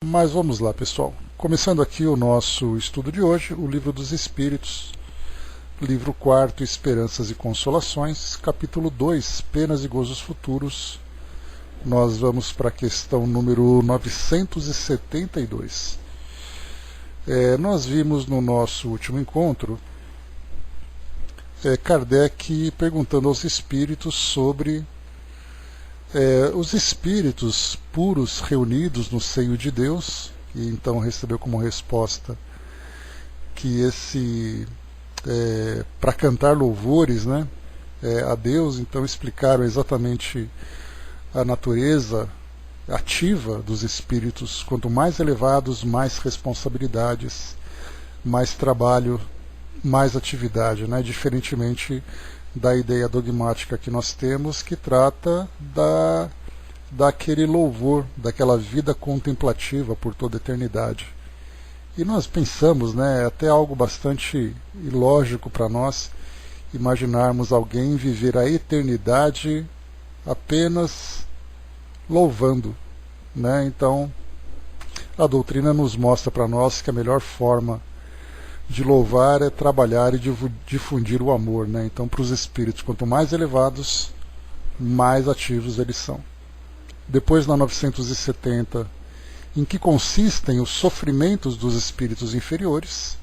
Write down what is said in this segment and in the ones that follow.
Mas vamos lá, pessoal. Começando aqui o nosso estudo de hoje, o Livro dos Espíritos, livro 4, Esperanças e Consolações, capítulo 2, Penas e Gozos Futuros. Nós vamos para a questão número 972. Nós vimos no nosso último encontro Kardec perguntando aos espíritos sobre os espíritos puros reunidos no seio de Deus, e então recebeu como resposta que para cantar louvores, né, a Deus. Então explicaram exatamente a natureza ativa dos espíritos. Quanto mais elevados, mais responsabilidades, mais trabalho, mais atividade, né? Diferentemente da ideia dogmática que nós temos, que trata daquele louvor, daquela vida contemplativa por toda a eternidade. E nós pensamos, né, até algo bastante ilógico para nós, imaginarmos alguém viver a eternidade apenas louvando, né? Então a doutrina nos mostra para nós que a melhor forma de louvar é trabalhar e difundir o amor, né? Então, para os espíritos, quanto mais elevados, mais ativos eles são. Depois, na 970, em que consistem os sofrimentos dos espíritos inferiores,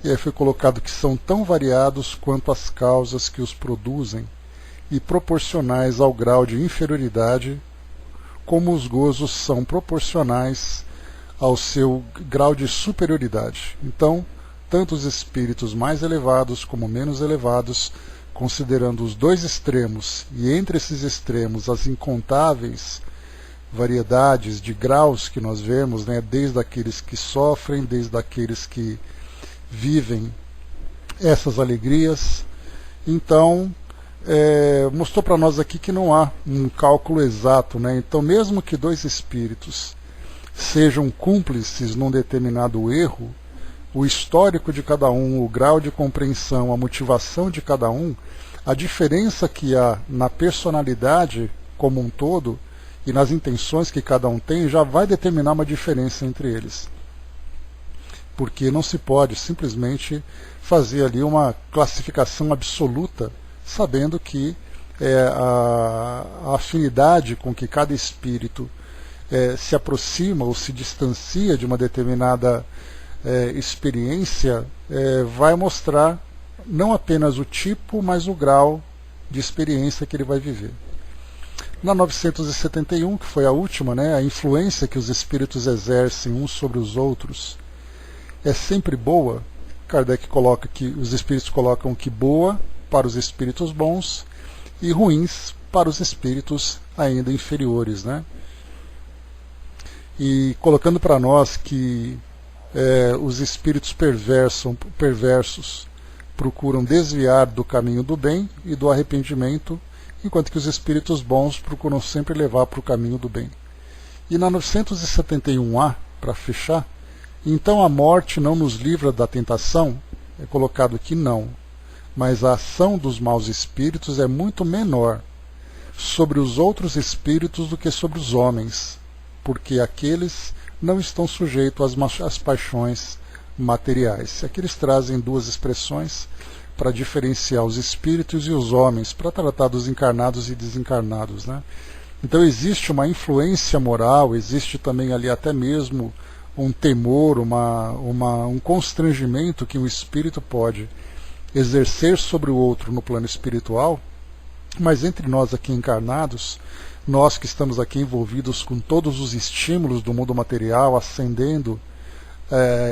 e aí foi colocado que são tão variados quanto as causas que os produzem e proporcionais ao grau de inferioridade, como os gozos são proporcionais ao seu grau de superioridade. Então, tanto os espíritos mais elevados como menos elevados, considerando os dois extremos, e entre esses extremos as incontáveis variedades de graus que nós vemos, né, desde aqueles que sofrem, desde aqueles que vivem essas alegrias. Então, mostrou para nós aqui que não há um cálculo exato, né? Então, mesmo que dois espíritos sejam cúmplices num determinado erro, o histórico de cada um, o grau de compreensão, a motivação de cada um, a diferença que há na personalidade como um todo e nas intenções que cada um tem, já vai determinar uma diferença entre eles. Porque não se pode simplesmente fazer ali uma classificação absoluta, sabendo que a afinidade com que cada espírito se aproxima ou se distancia de uma determinada experiência vai mostrar não apenas o tipo, mas o grau de experiência que ele vai viver. Na 971, que foi a última, né, a influência que os espíritos exercem uns sobre os outros é sempre boa. Kardec coloca que os espíritos colocam que boa para os espíritos bons e ruins para os espíritos ainda inferiores, né? E colocando para nós que os espíritos perversos procuram desviar do caminho do bem e do arrependimento, enquanto que os espíritos bons procuram sempre levar para o caminho do bem. E na 971A, para fechar, então a morte não nos livra da tentação? É colocado que não, mas a ação dos maus espíritos é muito menor sobre os outros espíritos do que sobre os homens, porque aqueles não estão sujeitos às paixões materiais. Aqui eles trazem duas expressões para diferenciar os espíritos e os homens, para tratar dos encarnados e desencarnados, né? Então existe uma influência moral, existe também ali até mesmo um temor, um constrangimento que um espírito pode exercer sobre o outro no plano espiritual, mas entre nós aqui encarnados, nós que estamos aqui envolvidos com todos os estímulos do mundo material, ascendendo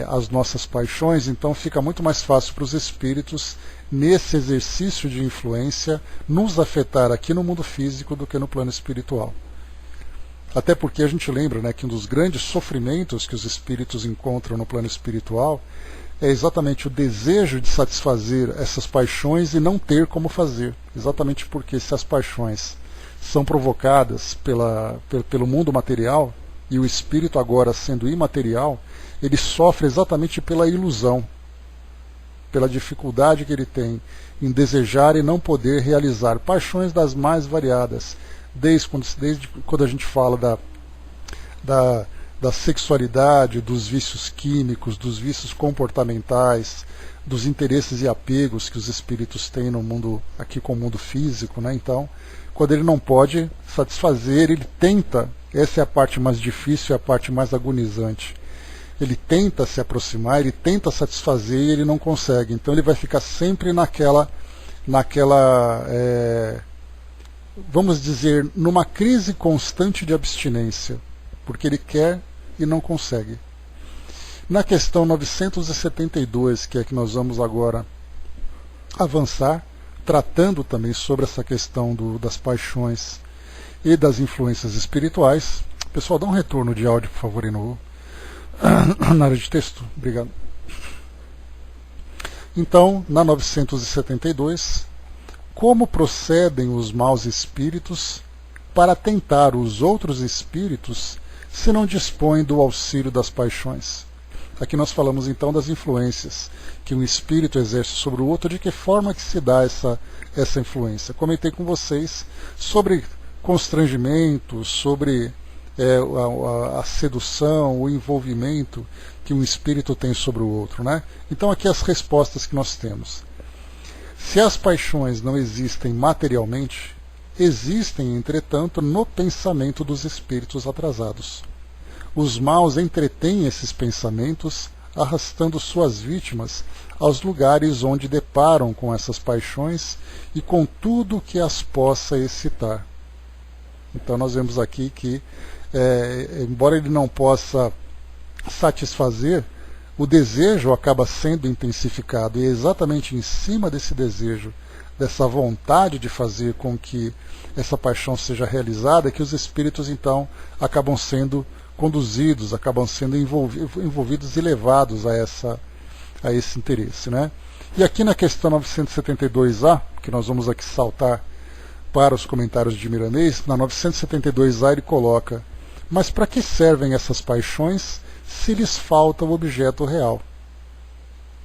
as nossas paixões, então fica muito mais fácil para os espíritos, nesse exercício de influência, nos afetar aqui no mundo físico do que no plano espiritual. Até porque a gente lembra, né, que um dos grandes sofrimentos que os espíritos encontram no plano espiritual é exatamente o desejo de satisfazer essas paixões e não ter como fazer. Exatamente porque se as paixões são provocadas pelo mundo material, e o espírito agora sendo imaterial, ele sofre exatamente pela ilusão, pela dificuldade que ele tem em desejar e não poder realizar paixões das mais variadas, desde quando a gente fala da sexualidade, dos vícios químicos, dos vícios comportamentais, dos interesses e apegos que os espíritos têm no mundo, aqui com o mundo físico, né? Então, quando ele não pode satisfazer, ele tenta, essa é a parte mais difícil, é a parte mais agonizante. Ele tenta se aproximar, ele tenta satisfazer e ele não consegue. Então ele vai ficar sempre naquela vamos dizer, numa crise constante de abstinência, porque ele quer e não consegue. Na questão 972, que é que nós vamos agora avançar, tratando também sobre essa questão das paixões e das influências espirituais. Pessoal, dá um retorno de áudio, por favor, aí na área de texto. Obrigado. Então, na 972, como procedem os maus espíritos para tentar os outros espíritos se não dispõem do auxílio das paixões? Aqui nós falamos então das influências que um espírito exerce sobre o outro, de que forma que se dá essa influência. Comentei com vocês sobre constrangimento, sobre a sedução, o envolvimento que um espírito tem sobre o outro, né? Então aqui as respostas que nós temos. Se as paixões não existem materialmente, existem, entretanto, no pensamento dos espíritos atrasados. Os maus entretêm esses pensamentos, arrastando suas vítimas aos lugares onde deparam com essas paixões e com tudo que as possa excitar. Então nós vemos aqui que, embora ele não possa satisfazer, o desejo acaba sendo intensificado, e é exatamente em cima desse desejo, dessa vontade de fazer com que essa paixão seja realizada, que os espíritos então acabam sendo conduzidos, acabam sendo envolvidos e levados a esse interesse, né? E aqui na questão 972A, que nós vamos aqui saltar para os comentários de Milanês, na 972A ele coloca: mas para que servem essas paixões se lhes falta o objeto real?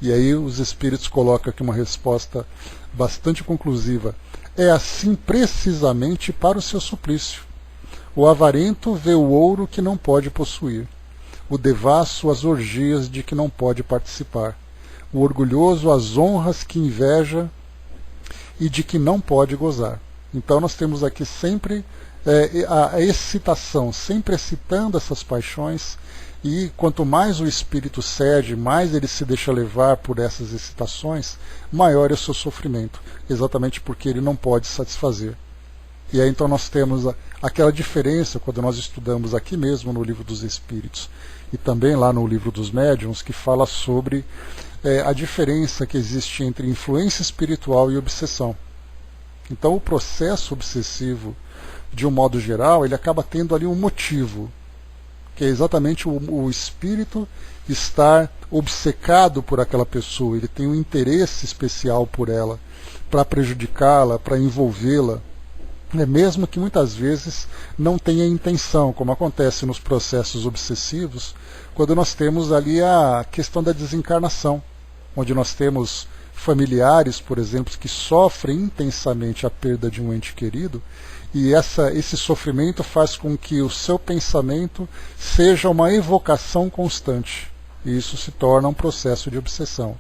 E aí os espíritos colocam aqui uma resposta bastante conclusiva: é assim precisamente para o seu suplício. O avarento vê o ouro que não pode possuir, o devasso as orgias de que não pode participar, o orgulhoso as honras que inveja e de que não pode gozar. Então nós temos aqui sempre a excitação, sempre excitando essas paixões, e quanto mais o espírito cede, mais ele se deixa levar por essas excitações, maior é o seu sofrimento, exatamente porque ele não pode satisfazer. E aí então nós temos aquela diferença quando nós estudamos aqui mesmo no Livro dos Espíritos e também lá no Livro dos Médiuns, que fala sobre a diferença que existe entre influência espiritual e obsessão. Então o processo obsessivo, de um modo geral, ele acaba tendo ali um motivo, que é exatamente o espírito estar obcecado por aquela pessoa, ele tem um interesse especial por ela, para prejudicá-la, para envolvê-la, mesmo que muitas vezes não tenha intenção, como acontece nos processos obsessivos, quando nós temos ali a questão da desencarnação, onde nós temos familiares, por exemplo, que sofrem intensamente a perda de um ente querido, e esse sofrimento faz com que o seu pensamento seja uma evocação constante, e isso se torna um processo de obsessão.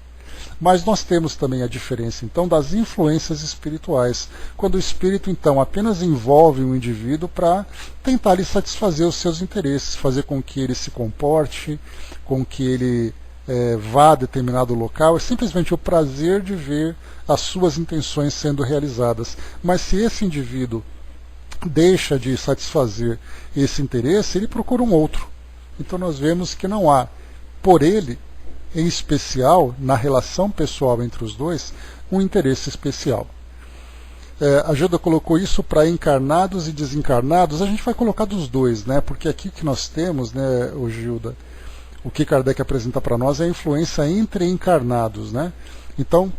Mas nós temos também a diferença, então, das influências espirituais, quando o espírito, então, apenas envolve um indivíduo para tentar lhe satisfazer os seus interesses, fazer com que ele se comporte, com que ele vá a determinado local, é simplesmente o prazer de ver as suas intenções sendo realizadas. Mas se esse indivíduo deixa de satisfazer esse interesse, ele procura um outro. Então nós vemos que não há, por ele, em especial, na relação pessoal entre os dois, um interesse especial. A Gilda colocou isso para encarnados e desencarnados. A gente vai colocar dos dois, né? Porque aqui que nós temos, né, Gilda, o que Kardec apresenta para nós é a influência entre encarnados, né? Então,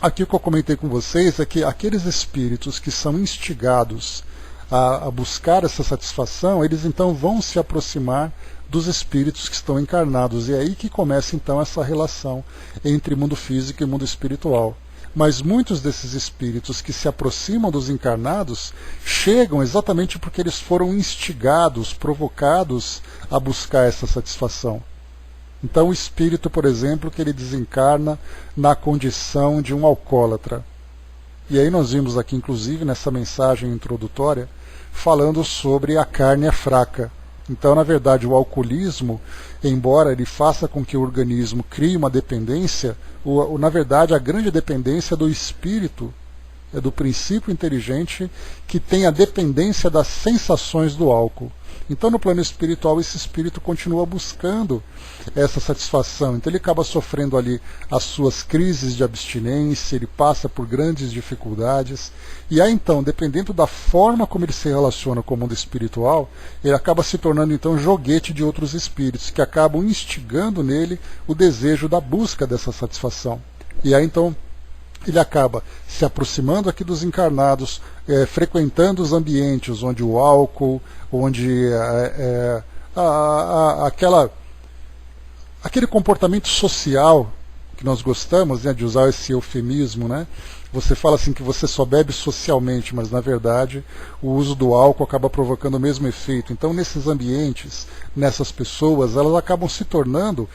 aqui o que eu comentei com vocês é que aqueles espíritos que são instigados a buscar essa satisfação, eles então vão se aproximar dos espíritos que estão encarnados. E é aí que começa então essa relação entre mundo físico e mundo espiritual. mas muitos desses espíritos que se aproximam dos encarnados chegam exatamente porque eles foram instigados, provocados a buscar essa satisfação. Então o espírito, por exemplo, que ele desencarna na condição de um alcoólatra. E aí nós vimos aqui, inclusive, nessa mensagem introdutória, falando sobre a carne é fraca. Então, na verdade, o alcoolismo, embora ele faça com que o organismo crie uma dependência, na verdade, a grande dependência é do espírito, é do princípio inteligente que tem a dependência das sensações do álcool. Então, no plano espiritual, esse espírito continua buscando essa satisfação. Então, ele acaba sofrendo ali as suas crises de abstinência, ele passa por grandes dificuldades. E aí, então, dependendo da forma como ele se relaciona com o mundo espiritual, ele acaba se tornando, então, joguete de outros espíritos, que acabam instigando nele o desejo da busca dessa satisfação. E aí, então, ele acaba se aproximando aqui dos encarnados, frequentando os ambientes onde o álcool, onde aquele comportamento social que nós gostamos, né, de usar esse eufemismo, né? Você fala assim que você só bebe socialmente, mas na verdade o uso do álcool acaba provocando o mesmo efeito. Então nesses ambientes, nessas pessoas, elas acabam se tornando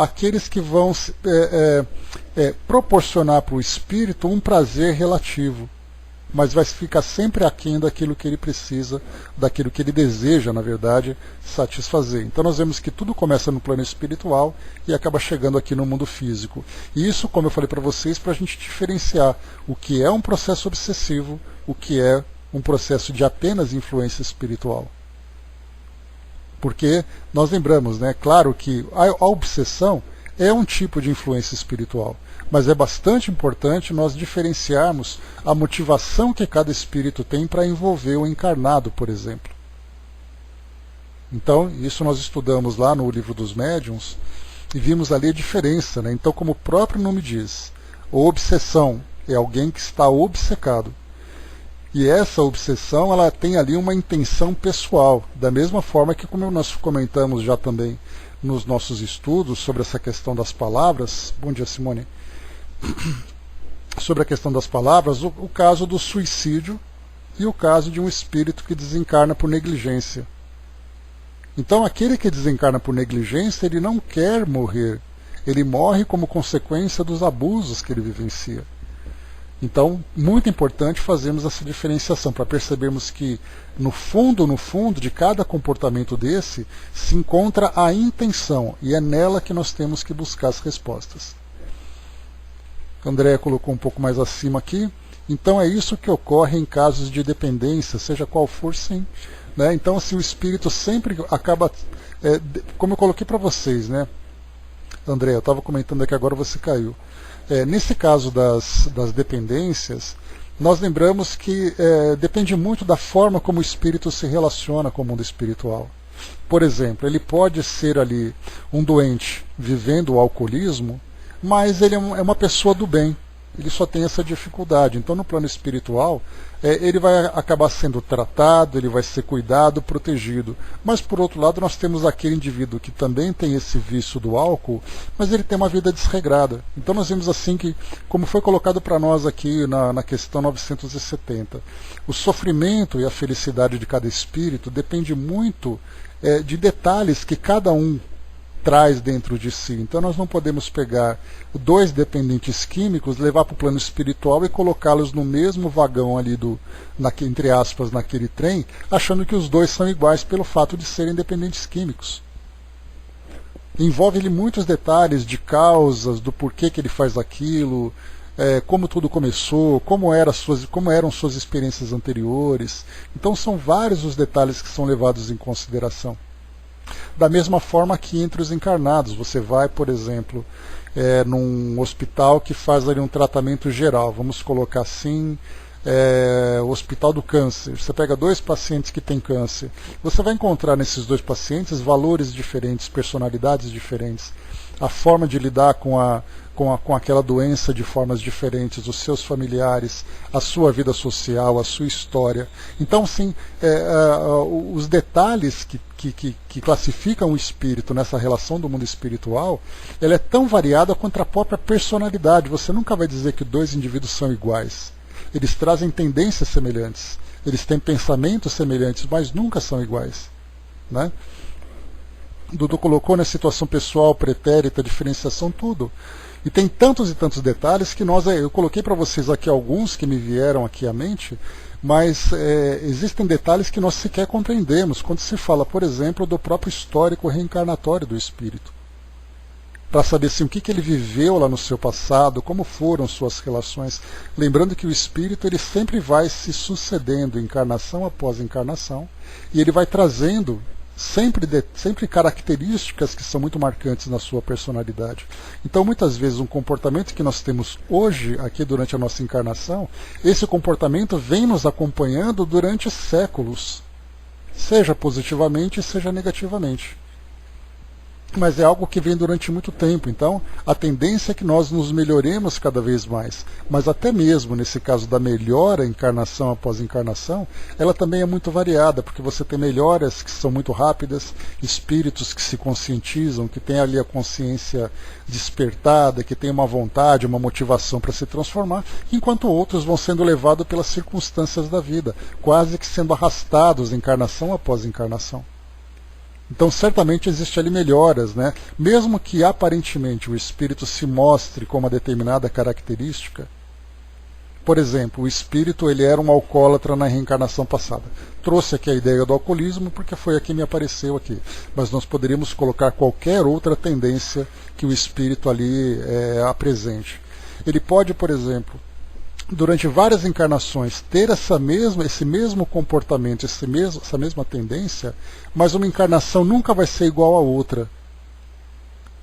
aqueles que vão proporcionar para o espírito um prazer relativo, mas vai ficar sempre aquém daquilo que ele precisa, daquilo que ele deseja, na verdade, satisfazer. Então nós vemos que tudo começa no plano espiritual e acaba chegando aqui no mundo físico. E isso, como eu falei para vocês, para a gente diferenciar o que é um processo obsessivo, o que é um processo de apenas influência espiritual. Porque nós lembramos, né, claro que a obsessão é um tipo de influência espiritual, mas é bastante importante nós diferenciarmos a motivação que cada espírito tem para envolver o encarnado, por exemplo. Então, isso nós estudamos lá no Livro dos Médiuns e vimos ali a diferença, né? Então, como o próprio nome diz, a obsessão é alguém que está obcecado. E essa obsessão, ela tem ali uma intenção pessoal, da mesma forma que, como nós comentamos já também nos nossos estudos sobre essa questão das palavras. Bom dia, Simone. Sobre a questão das palavras, o caso do suicídio e o caso de um espírito que desencarna por negligência. Então, aquele que desencarna por negligência, ele não quer morrer, ele morre como consequência dos abusos que ele vivencia. Então, muito importante fazermos essa diferenciação, para percebermos que, no fundo de cada comportamento desse, se encontra a intenção, e é nela que nós temos que buscar as respostas. A Andréa colocou um pouco mais acima aqui. Então, é isso que ocorre em casos de dependência, seja qual for, sim. Né? Então, assim, o espírito sempre acaba, como eu coloquei para vocês, né? Andréa, eu estava comentando aqui agora, você caiu. Nesse caso das dependências, nós lembramos que depende muito da forma como o espírito se relaciona com o mundo espiritual. Por exemplo, ele pode ser ali um doente vivendo o alcoolismo, mas ele é uma pessoa do bem, ele só tem essa dificuldade. Então, no plano espiritual, ele vai acabar sendo tratado, ele vai ser cuidado, protegido. Mas, por outro lado, nós temos aquele indivíduo que também tem esse vício do álcool, mas ele tem uma vida desregrada. Então, nós vemos assim que, como foi colocado para nós aqui na questão 970, o sofrimento e a felicidade de cada espírito depende muito de detalhes que cada um traz dentro de si. Então nós não podemos pegar dois dependentes químicos, levar para o plano espiritual e colocá-los no mesmo vagão ali entre aspas, naquele trem, achando que os dois são iguais pelo fato de serem dependentes químicos. Envolve-lhe muitos detalhes de causas, do porquê que ele faz aquilo, como tudo começou, como eram suas experiências anteriores. Então são vários os detalhes que são levados em consideração. Da mesma forma que entre os encarnados, você vai, por exemplo, num hospital que faz ali um tratamento geral, vamos colocar assim, o Hospital do Câncer, você pega 2 pacientes que têm câncer, você vai encontrar nesses 2 pacientes valores diferentes, personalidades diferentes, a forma de lidar com aquela doença de formas diferentes, os seus familiares, a sua vida social, a sua história. Então, sim, os detalhes que classificam o espírito nessa relação do mundo espiritual, ela é tão variada quanto a própria personalidade. Você nunca vai dizer que 2 indivíduos são iguais. Eles trazem tendências semelhantes, eles têm pensamentos semelhantes, mas nunca são iguais, né? Dudu colocou na situação pessoal, pretérita, diferenciação, tudo. E tem tantos e tantos detalhes que eu coloquei para vocês aqui alguns que me vieram aqui à mente, mas existem detalhes que nós sequer compreendemos quando se fala, por exemplo, do próprio histórico reencarnatório do espírito. Para saber assim, o que ele viveu lá no seu passado, como foram suas relações. Lembrando que o espírito ele sempre vai se sucedendo, encarnação após encarnação, e ele vai trazendo sempre características que são muito marcantes na sua personalidade. Então, muitas vezes, um comportamento que nós temos hoje, aqui durante a nossa encarnação, esse comportamento vem nos acompanhando durante séculos, seja positivamente, seja negativamente. Mas é algo que vem durante muito tempo, então a tendência é que nós nos melhoremos cada vez mais. Mas até mesmo nesse caso da melhora encarnação após encarnação, ela também é muito variada, porque você tem melhoras que são muito rápidas, espíritos que se conscientizam, que têm ali a consciência despertada, que têm uma vontade, uma motivação para se transformar, enquanto outros vão sendo levados pelas circunstâncias da vida, quase que sendo arrastados encarnação após encarnação. Então, certamente existe ali melhoras, né? Mesmo que aparentemente o espírito se mostre com uma determinada característica. Por exemplo, o espírito ele era um alcoólatra na reencarnação passada. Trouxe aqui a ideia do alcoolismo porque foi a que me apareceu aqui. Mas nós poderíamos colocar qualquer outra tendência que o espírito ali apresente. Ele pode, por exemplo, durante várias encarnações, ter esse mesmo comportamento, essa mesma tendência, mas uma encarnação nunca vai ser igual a outra.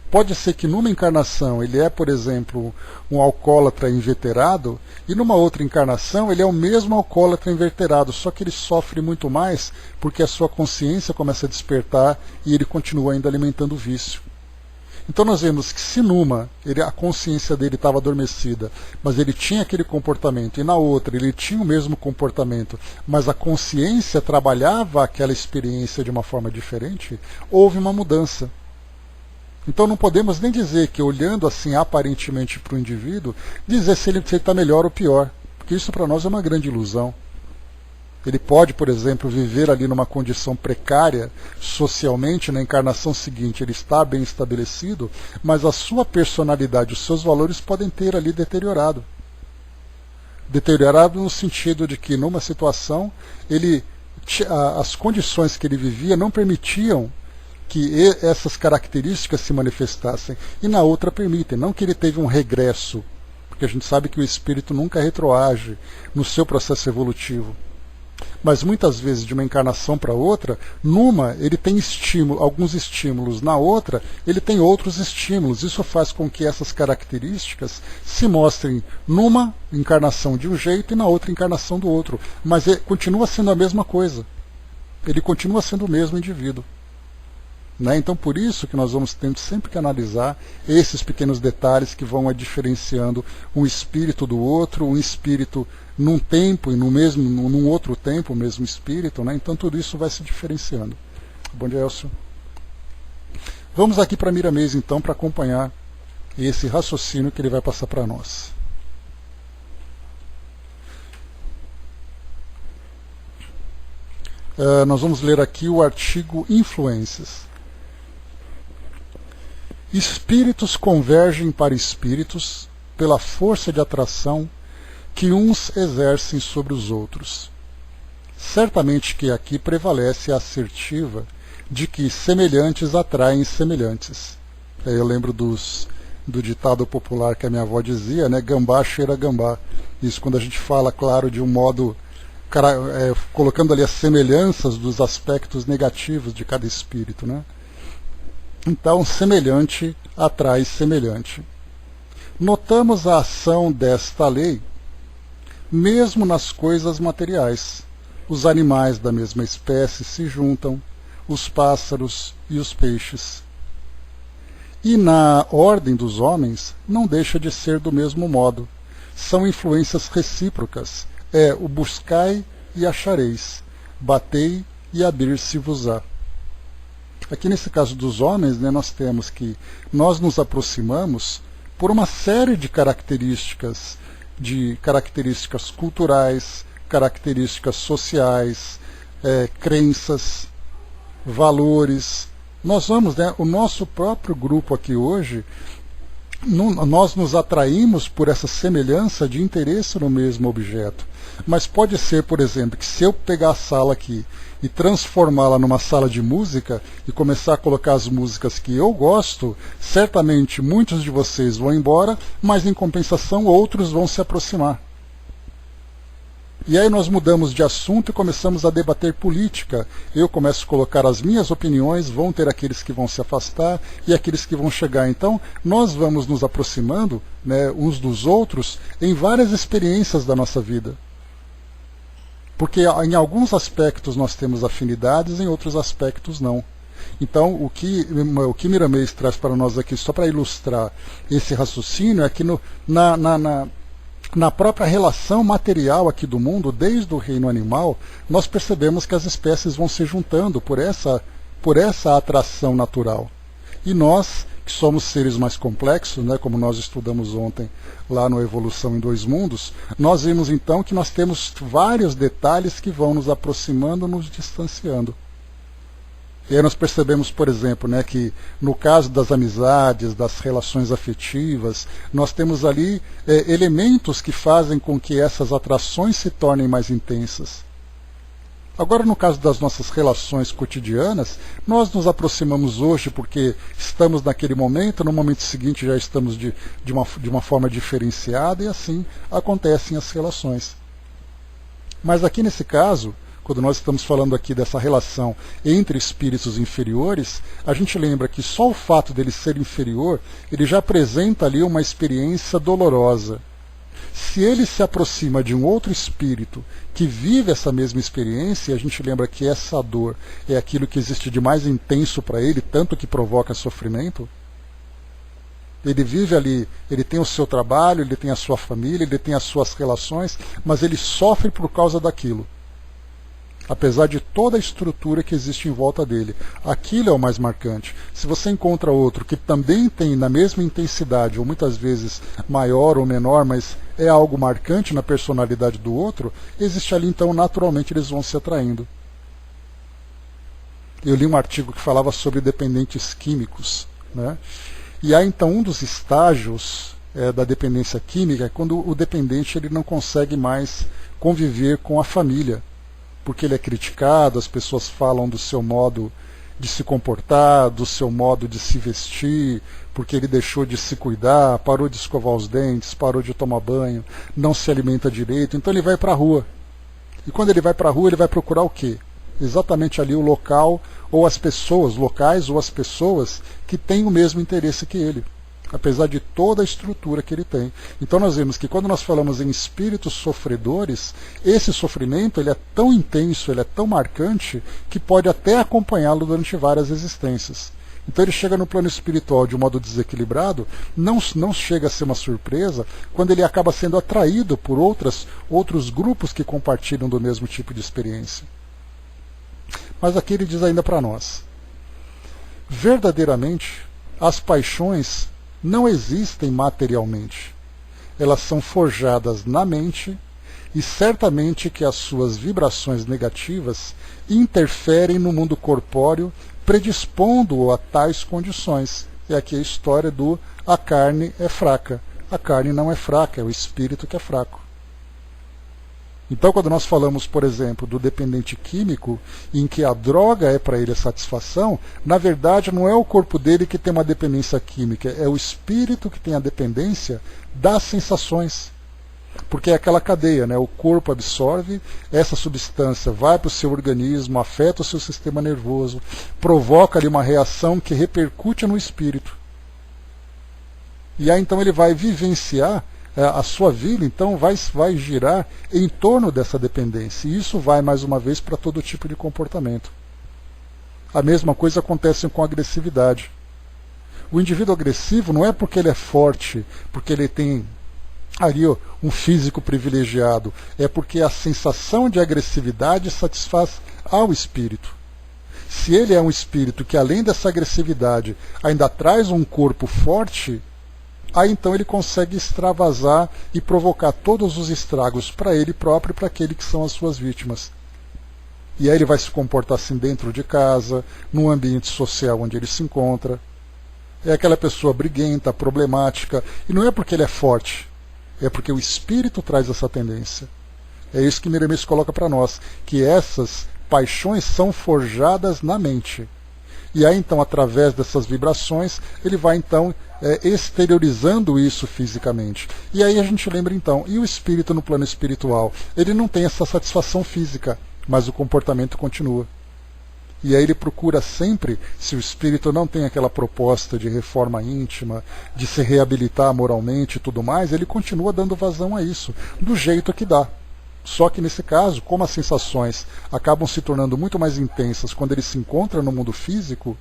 Pode ser que numa encarnação ele por exemplo, um alcoólatra inveterado, e numa outra encarnação ele é o mesmo alcoólatra inveterado, só que ele sofre muito mais porque a sua consciência começa a despertar e ele continua ainda alimentando o vício. Então nós vemos que se numa a consciência dele estava adormecida, mas ele tinha aquele comportamento, e na outra ele tinha o mesmo comportamento, mas a consciência trabalhava aquela experiência de uma forma diferente, houve uma mudança. Então não podemos nem dizer que, olhando assim aparentemente para o indivíduo, dizer se ele está melhor ou pior, porque isso para nós é uma grande ilusão. Ele pode, por exemplo, viver ali numa condição precária socialmente, na encarnação seguinte ele está bem estabelecido, mas a sua personalidade, os seus valores podem ter ali deteriorado. Deteriorado no sentido de que numa situação as condições que ele vivia não permitiam que essas características se manifestassem, e na outra permitem, não que ele teve um regresso, porque a gente sabe que o espírito nunca retroage no seu processo evolutivo. Mas muitas vezes de uma encarnação para outra, numa ele tem alguns estímulos, na outra ele tem outros estímulos. Isso faz com que essas características se mostrem numa encarnação de um jeito e na outra encarnação do outro. Mas continua sendo a mesma coisa. Ele continua sendo o mesmo indivíduo. Né? Então por isso que nós vamos tendo sempre que analisar esses pequenos detalhes que vão diferenciando um espírito do outro, um espírito num tempo e num outro tempo, o mesmo espírito, né? Então tudo isso vai se diferenciando. Bom dia, Elcio. Vamos aqui para Miramês então para acompanhar esse raciocínio que ele vai passar para nós. Nós vamos ler aqui o artigo Influências. Espíritos convergem para espíritos pela força de atração que uns exercem sobre os outros. Certamente que aqui prevalece a assertiva de que semelhantes atraem semelhantes. Eu lembro do ditado popular que a minha avó dizia, né? Gambá cheira gambá. Isso quando a gente fala, claro, de um modo colocando ali as semelhanças dos aspectos negativos de cada espírito, né? Então, semelhante atrai semelhante. Notamos a ação desta lei mesmo nas coisas materiais. Os animais da mesma espécie se juntam, os pássaros e os peixes. E na ordem dos homens não deixa de ser do mesmo modo. São influências recíprocas. É o buscai e achareis, batei e abrir-se-vos-á. Aqui nesse caso dos homens, né, nós temos que nós nos aproximamos por uma série de características culturais, características sociais, crenças, valores. Nós vamos, né, o nosso próprio grupo aqui hoje, nós nos atraímos por essa semelhança de interesse no mesmo objeto. Mas pode ser, por exemplo, que se eu pegar a sala aqui e transformá-la numa sala de música e começar a colocar as músicas que eu gosto, certamente muitos de vocês vão embora, mas em compensação outros vão se aproximar. E aí nós mudamos de assunto e começamos a debater política. Eu começo a colocar as minhas opiniões, vão ter aqueles que vão se afastar e aqueles que vão chegar. Então, nós vamos nos aproximando, né, uns dos outros em várias experiências da nossa vida. Porque em alguns aspectos nós temos afinidades, em outros aspectos não. Então, o que Miramês traz para nós aqui, só para ilustrar esse raciocínio, é que na própria relação material aqui do mundo, desde o reino animal, nós percebemos que as espécies vão se juntando por essa atração natural. E nós, que somos seres mais complexos, né, como nós estudamos ontem lá no Evolução em Dois Mundos, nós vimos então que nós temos vários detalhes que vão nos aproximando, nos distanciando. E aí nós percebemos, por exemplo, né, que no caso das amizades, das relações afetivas, nós temos ali elementos que fazem com que essas atrações se tornem mais intensas. Agora, no caso das nossas relações cotidianas, nós nos aproximamos hoje porque estamos naquele momento, no momento seguinte já estamos de uma forma diferenciada e assim acontecem as relações. Mas aqui nesse caso, quando nós estamos falando aqui dessa relação entre espíritos inferiores, a gente lembra que só o fato dele ser inferior, ele já apresenta ali uma experiência dolorosa. Se ele se aproxima de um outro espírito que vive essa mesma experiência, a gente lembra que essa dor é aquilo que existe de mais intenso para ele, tanto que provoca sofrimento. Ele vive ali, ele tem o seu trabalho, ele tem a sua família, ele tem as suas relações, mas ele sofre por causa daquilo. Apesar de toda a estrutura que existe em volta dele. Aquilo é o mais marcante. Se você encontra outro que também tem na mesma intensidade, ou muitas vezes maior ou menor, mas é algo marcante na personalidade do outro, existe ali então naturalmente eles vão se atraindo. Eu li um artigo que falava sobre dependentes químicos, né? E há então um dos estágios da dependência química é quando o dependente ele não consegue mais conviver com a família. Porque ele é criticado, as pessoas falam do seu modo de se comportar, do seu modo de se vestir, porque ele deixou de se cuidar, parou de escovar os dentes, parou de tomar banho, não se alimenta direito, então ele vai para a rua. E quando ele vai para a rua, ele vai procurar o quê? Exatamente ali o local, ou as pessoas, locais ou as pessoas que têm o mesmo interesse que ele, apesar de toda a estrutura que ele tem. Então nós vemos que quando nós falamos em espíritos sofredores, esse sofrimento ele é tão intenso, ele é tão marcante, que pode até acompanhá-lo durante várias existências. Então ele chega no plano espiritual de um modo desequilibrado, não chega a ser uma surpresa quando ele acaba sendo atraído por outros grupos que compartilham do mesmo tipo de experiência. Mas aqui ele diz ainda para nós, verdadeiramente, as paixões não existem materialmente. Elas são forjadas na mente e certamente que as suas vibrações negativas interferem no mundo corpóreo, predispondo-o a tais condições. E aqui a história do a carne é fraca. A carne não é fraca, é o espírito que é fraco. Então, quando nós falamos, por exemplo, do dependente químico, em que a droga é para ele a satisfação, na verdade não é o corpo dele que tem uma dependência química, é o espírito que tem a dependência das sensações. Porque é aquela cadeia, né? O corpo absorve, essa substância vai para o seu organismo, afeta o seu sistema nervoso, provoca ali uma reação que repercute no espírito. E aí então ele vai vivenciar a sua vida então vai girar em torno dessa dependência. E isso vai, mais uma vez, para todo tipo de comportamento. A mesma coisa acontece com a agressividade. O indivíduo agressivo não é porque ele é forte, porque ele tem ali um físico privilegiado, é porque a sensação de agressividade satisfaz ao espírito. Se ele é um espírito que, além dessa agressividade, ainda traz um corpo forte, aí então ele consegue extravasar e provocar todos os estragos para ele próprio e para aquele que são as suas vítimas. E aí ele vai se comportar assim dentro de casa, no ambiente social onde ele se encontra. É aquela pessoa briguenta, problemática, e não é porque ele é forte, é porque o espírito traz essa tendência. É isso que Miramês coloca para nós, que essas paixões são forjadas na mente. E aí então, através dessas vibrações, ele vai então exteriorizando isso fisicamente. E aí a gente lembra então, e o espírito no plano espiritual? Ele não tem essa satisfação física, mas o comportamento continua. E aí ele procura sempre, se o espírito não tem aquela proposta de reforma íntima, de se reabilitar moralmente e tudo mais, ele continua dando vazão a isso, do jeito que dá. Só que nesse caso, como as sensações acabam se tornando muito mais intensas quando ele se encontra no mundo físico,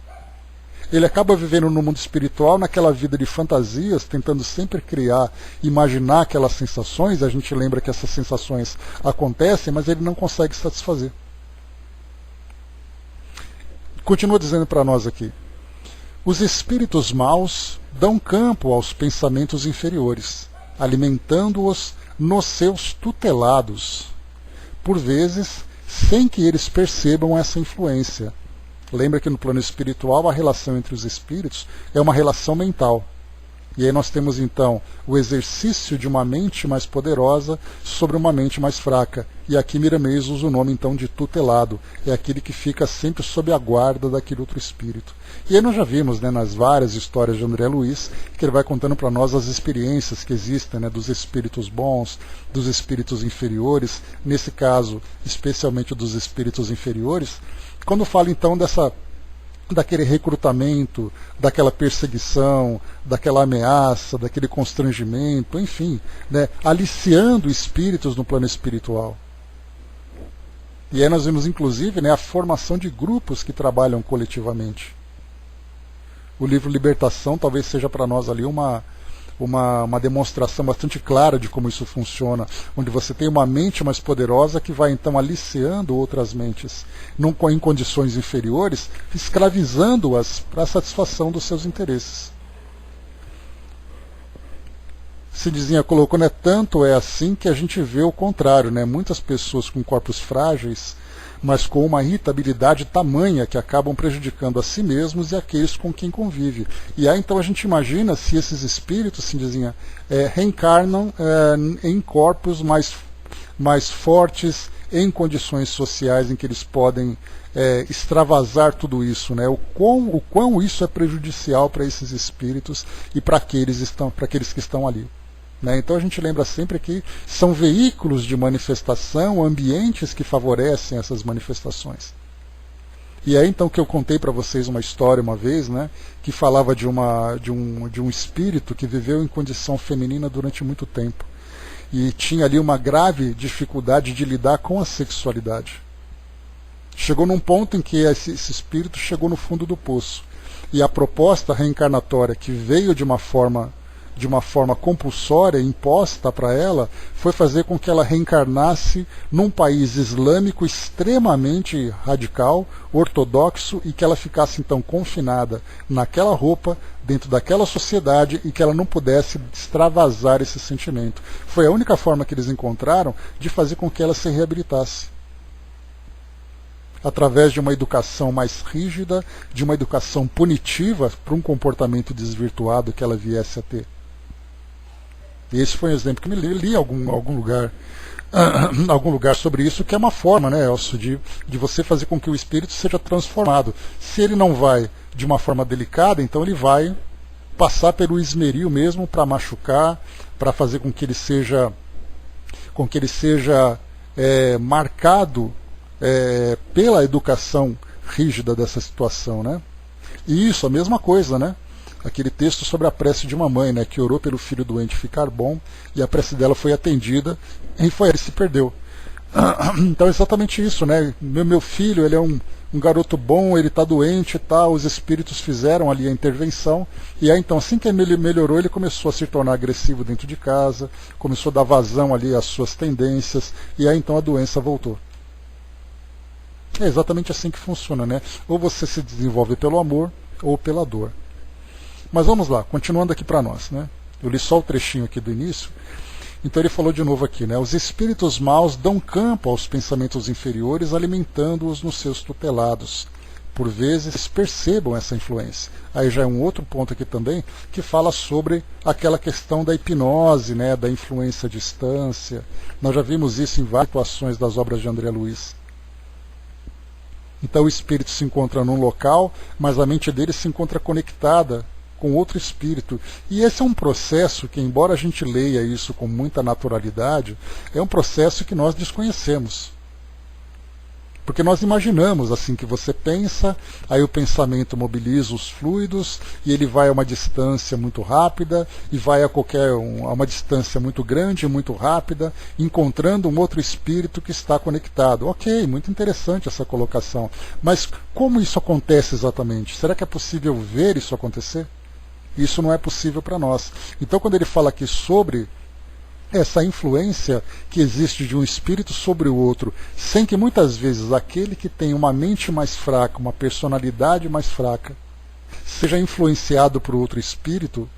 ele acaba vivendo no mundo espiritual, naquela vida de fantasias, tentando sempre criar, imaginar aquelas sensações. A gente lembra que essas sensações acontecem, mas ele não consegue satisfazer. Continua dizendo para nós aqui: os espíritos maus dão campo aos pensamentos inferiores, alimentando-os nos seus tutelados, por vezes sem que eles percebam essa influência. Lembra que no plano espiritual a relação entre os espíritos é uma relação mental. E aí nós temos então o exercício de uma mente mais poderosa sobre uma mente mais fraca. E aqui Miramês usa o nome então de tutelado. É aquele que fica sempre sob a guarda daquele outro espírito. E aí nós já vimos, né, nas várias histórias de André Luiz, que ele vai contando para nós as experiências que existem, né, dos espíritos bons, dos espíritos inferiores. Nesse caso, especialmente dos espíritos inferiores. Quando fala então daquele recrutamento, daquela perseguição, daquela ameaça, daquele constrangimento, enfim, né, aliciando espíritos no plano espiritual. E aí nós vemos inclusive, né, a formação de grupos que trabalham coletivamente. O livro Libertação talvez seja para nós ali uma demonstração bastante clara de como isso funciona, onde você tem uma mente mais poderosa que vai então aliciando outras mentes em condições inferiores, escravizando-as para a satisfação dos seus interesses. Cidizinha colocou, né, tanto é assim que a gente vê o contrário, né, muitas pessoas com corpos frágeis, mas com uma irritabilidade tamanha que acabam prejudicando a si mesmos e aqueles com quem convive. E aí então a gente imagina se esses espíritos, Cidizinha, reencarnam em corpos mais fortes, em condições sociais em que eles podem extravasar tudo isso, né? O quão isso é prejudicial para esses espíritos e para aqueles que estão ali. Né? Então a gente lembra sempre que são veículos de manifestação, ambientes que favorecem essas manifestações. E é então que eu contei para vocês uma história uma vez, né, que falava de um espírito que viveu em condição feminina durante muito tempo. E tinha ali uma grave dificuldade de lidar com a sexualidade. Chegou num ponto em que esse espírito chegou no fundo do poço. E a proposta reencarnatória que veio de uma forma compulsória, imposta para ela, foi fazer com que ela reencarnasse num país islâmico extremamente radical, ortodoxo, e que ela ficasse então confinada naquela roupa, dentro daquela sociedade, e que ela não pudesse extravasar esse sentimento. Foi a única forma que eles encontraram de fazer com que ela se reabilitasse. Através de uma educação mais rígida, de uma educação punitiva para um comportamento desvirtuado que ela viesse a ter. E esse foi um exemplo que me li em algum lugar sobre isso, que é uma forma, né, Elcio, de você fazer com que o espírito seja transformado. Se ele não vai de uma forma delicada, então ele vai passar pelo esmeril mesmo para machucar, para fazer com que ele seja marcado pela educação rígida dessa situação, né? E isso, a mesma coisa, né? aquele texto sobre a prece de uma mãe, né, que orou pelo filho doente ficar bom, e a prece dela foi atendida, e ele se perdeu. Então é exatamente isso, né? Meu filho, ele é um garoto bom, ele está doente e tal, os espíritos fizeram ali a intervenção, e aí então assim que ele melhorou, ele começou a se tornar agressivo dentro de casa, começou a dar vazão ali às suas tendências, e aí então a doença voltou. É exatamente assim que funciona, né? Ou você se desenvolve pelo amor, ou pela dor. Mas vamos lá, continuando aqui para nós, né? Eu li só o trechinho aqui do início. Então ele falou de novo aqui, né? Os espíritos maus dão campo aos pensamentos inferiores, alimentando-os nos seus tutelados. Por vezes percebam essa influência. Aí já é um outro ponto aqui também, que fala sobre aquela questão da hipnose, né? Da influência à distância. Nós já vimos isso em várias situações das obras de André Luiz. Então o espírito se encontra num local, mas a mente dele se encontra conectada com outro espírito. E esse é um processo que, embora a gente leia isso com muita naturalidade, é um processo que nós desconhecemos. Porque nós imaginamos assim que você pensa, aí o pensamento mobiliza os fluidos, e ele vai a uma distância muito rápida, e vai a uma distância muito grande, muito rápida, encontrando um outro espírito que está conectado. Ok, muito interessante essa colocação. Mas como isso acontece exatamente? Será que é possível ver isso acontecer? Isso não é possível para nós. Então, quando ele fala aqui sobre essa influência que existe de um espírito sobre o outro, sem que muitas vezes aquele que tem uma mente mais fraca, uma personalidade mais fraca, seja influenciado por outro espírito,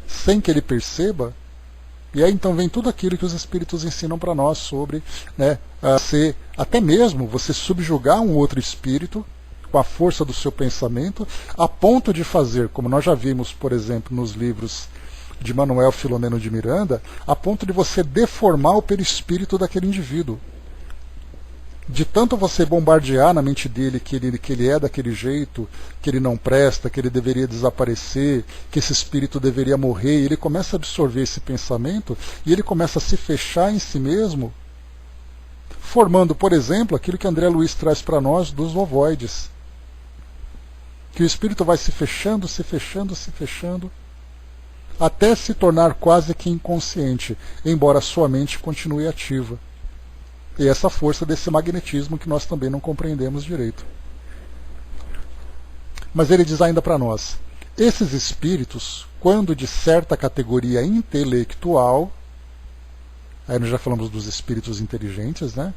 sem que ele perceba, e aí então vem tudo aquilo que os espíritos ensinam para nós sobre, né, até mesmo você subjugar um outro espírito com a força do seu pensamento, a ponto de fazer, como nós já vimos, por exemplo, nos livros de Manuel Filomeno de Miranda, a ponto de você deformar o perispírito daquele indivíduo. De tanto você bombardear na mente dele que ele é daquele jeito, que ele não presta, que ele deveria desaparecer, que esse espírito deveria morrer, e ele começa a absorver esse pensamento, e ele começa a se fechar em si mesmo, formando, por exemplo, aquilo que André Luiz traz para nós dos ovoides. Que o espírito vai se fechando, se fechando, se fechando, até se tornar quase que inconsciente, embora a sua mente continue ativa. E essa força desse magnetismo que nós também não compreendemos direito. Mas ele diz ainda para nós, esses espíritos, quando de certa categoria intelectual, aí nós já falamos dos espíritos inteligentes, né?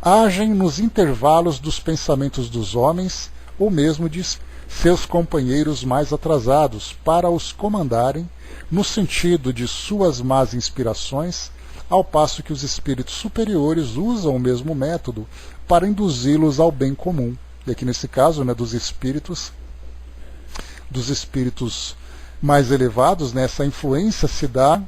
Agem nos intervalos dos pensamentos dos homens, ou mesmo de seus companheiros mais atrasados, para os comandarem no sentido de suas más inspirações, ao passo que os espíritos superiores usam o mesmo método para induzi-los ao bem comum. E aqui nesse caso, né, dos espíritos mais elevados, né, essa influência se dá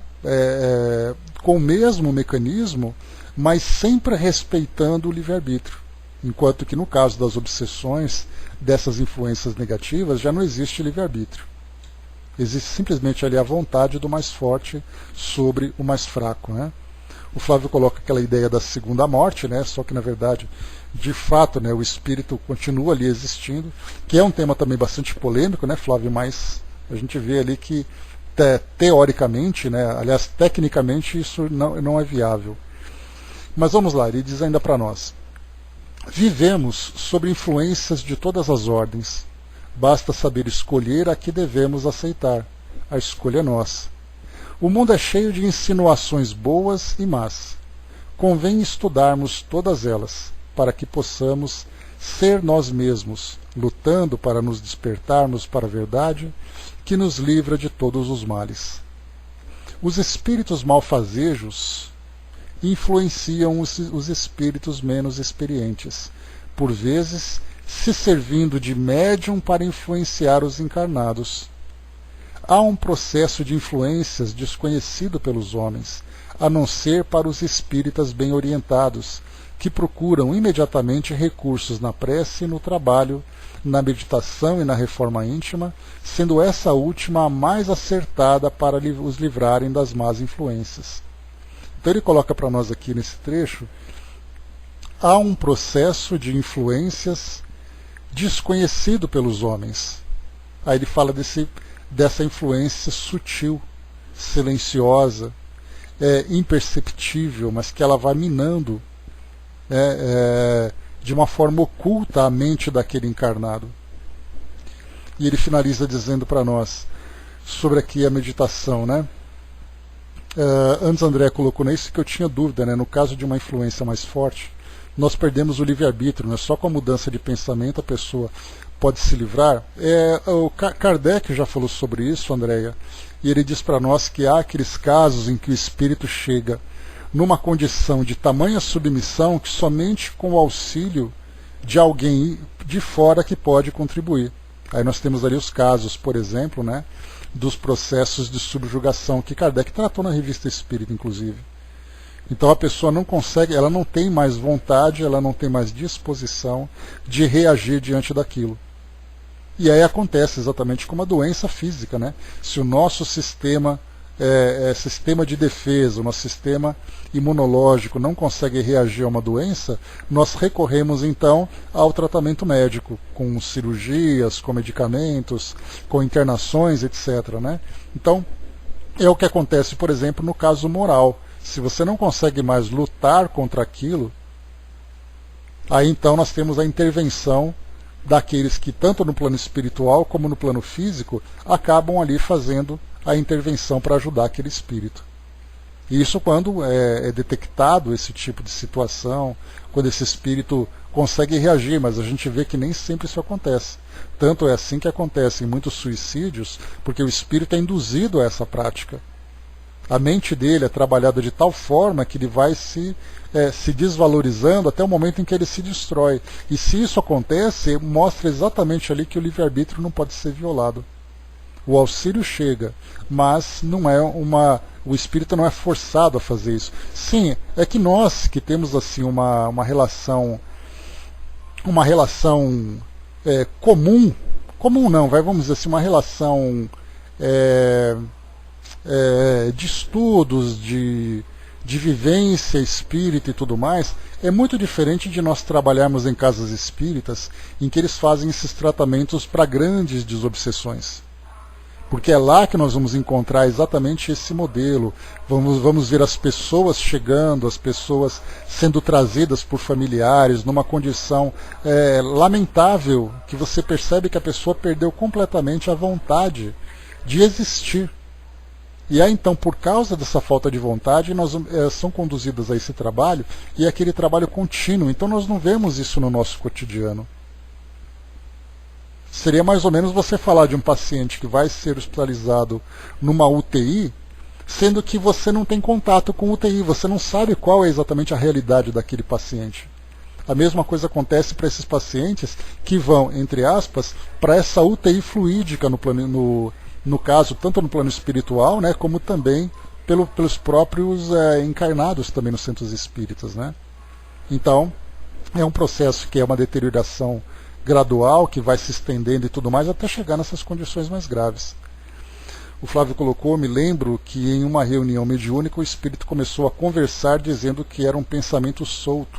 com o mesmo mecanismo, mas sempre respeitando o livre-arbítrio. Enquanto que no caso das obsessões, dessas influências negativas, já não existe livre-arbítrio. Existe simplesmente ali a vontade do mais forte sobre o mais fraco, né? O Flávio coloca aquela ideia da segunda morte, né? Só que na verdade, de fato, né, o espírito continua ali existindo, que é um tema também bastante polêmico, né, Flávio? Mas a gente vê ali que teoricamente, né, aliás, tecnicamente, isso não é viável. Mas vamos lá, ele diz ainda para nós. Vivemos sob influências de todas as ordens. Basta saber escolher a que devemos aceitar. A escolha é nossa. O mundo é cheio de insinuações boas e más. Convém estudarmos todas elas, para que possamos ser nós mesmos, lutando para nos despertarmos para a verdade, que nos livra de todos os males. Os espíritos malfazejos influenciam os espíritos menos experientes, por vezes se servindo de médium para influenciar os encarnados. Há um processo de influências desconhecido pelos homens, a não ser para os espíritas bem orientados, que procuram imediatamente recursos na prece e no trabalho, na meditação e na reforma íntima, sendo essa última a mais acertada para os livrarem das más influências. Então ele coloca para nós aqui nesse trecho, há um processo de influências desconhecido pelos homens. Aí ele fala dessa influência sutil, silenciosa, imperceptível, mas que ela vai minando de uma forma oculta a mente daquele encarnado. E ele finaliza dizendo para nós sobre aqui a meditação, né? Antes André colocou nisso que eu tinha dúvida, né? No caso de uma influência mais forte, nós perdemos o livre-arbítrio, né? Só com a mudança de pensamento a pessoa pode se livrar. O Kardec já falou sobre isso, Andréia, e ele diz para nós que há aqueles casos em que o espírito chega numa condição de tamanha submissão que somente com o auxílio de alguém de fora que pode contribuir. Aí nós temos ali os casos, por exemplo, né, dos processos de subjugação que Kardec tratou na Revista Espírita, inclusive. Então a pessoa não consegue, ela não tem mais vontade, ela não tem mais disposição de reagir diante daquilo. E aí acontece exatamente como a doença física, né? Se o nosso sistema de defesa, o nosso sistema imunológico não consegue reagir a uma doença, nós recorremos então ao tratamento médico, com cirurgias, com medicamentos, com internações, etc. Né? Então, é o que acontece, por exemplo, no caso moral. Se você não consegue mais lutar contra aquilo, aí então nós temos a intervenção daqueles que, tanto no plano espiritual como no plano físico, acabam ali fazendo a intervenção para ajudar aquele espírito. E isso quando é detectado esse tipo de situação, quando esse espírito consegue reagir, mas a gente vê que nem sempre isso acontece. Tanto é assim que acontece em muitos suicídios, porque o espírito é induzido a essa prática. A mente dele é trabalhada de tal forma que ele vai se desvalorizando até o momento em que ele se destrói. E se isso acontece, mostra exatamente ali que o livre-arbítrio não pode ser violado. O auxílio chega, mas não é o espírito não é forçado a fazer isso. Sim, é que nós que temos assim uma relação comum não, vamos dizer assim, uma relação de estudos, de vivência espírita e tudo mais, é muito diferente de nós trabalharmos em casas espíritas em que eles fazem esses tratamentos para grandes desobsessões. Porque é lá que nós vamos encontrar exatamente esse modelo. Vamos ver as pessoas chegando, as pessoas sendo trazidas por familiares numa condição lamentável, que você percebe que a pessoa perdeu completamente a vontade de existir. E aí então, por causa dessa falta de vontade, são conduzidas a esse trabalho, e é aquele trabalho contínuo. Então nós não vemos isso no nosso cotidiano. Seria mais ou menos você falar de um paciente que vai ser hospitalizado numa UTI, sendo que você não tem contato com UTI, você não sabe qual é exatamente a realidade daquele paciente. A mesma coisa acontece para esses pacientes que vão, entre aspas, para essa UTI fluídica no caso, tanto no plano espiritual, né, como também pelos próprios encarnados também nos centros espíritas. Né? Então, é um processo que é uma deterioração gradual, que vai se estendendo e tudo mais, até chegar nessas condições mais graves. O Flávio colocou, me lembro que em uma reunião mediúnica o espírito começou a conversar dizendo que era um pensamento solto,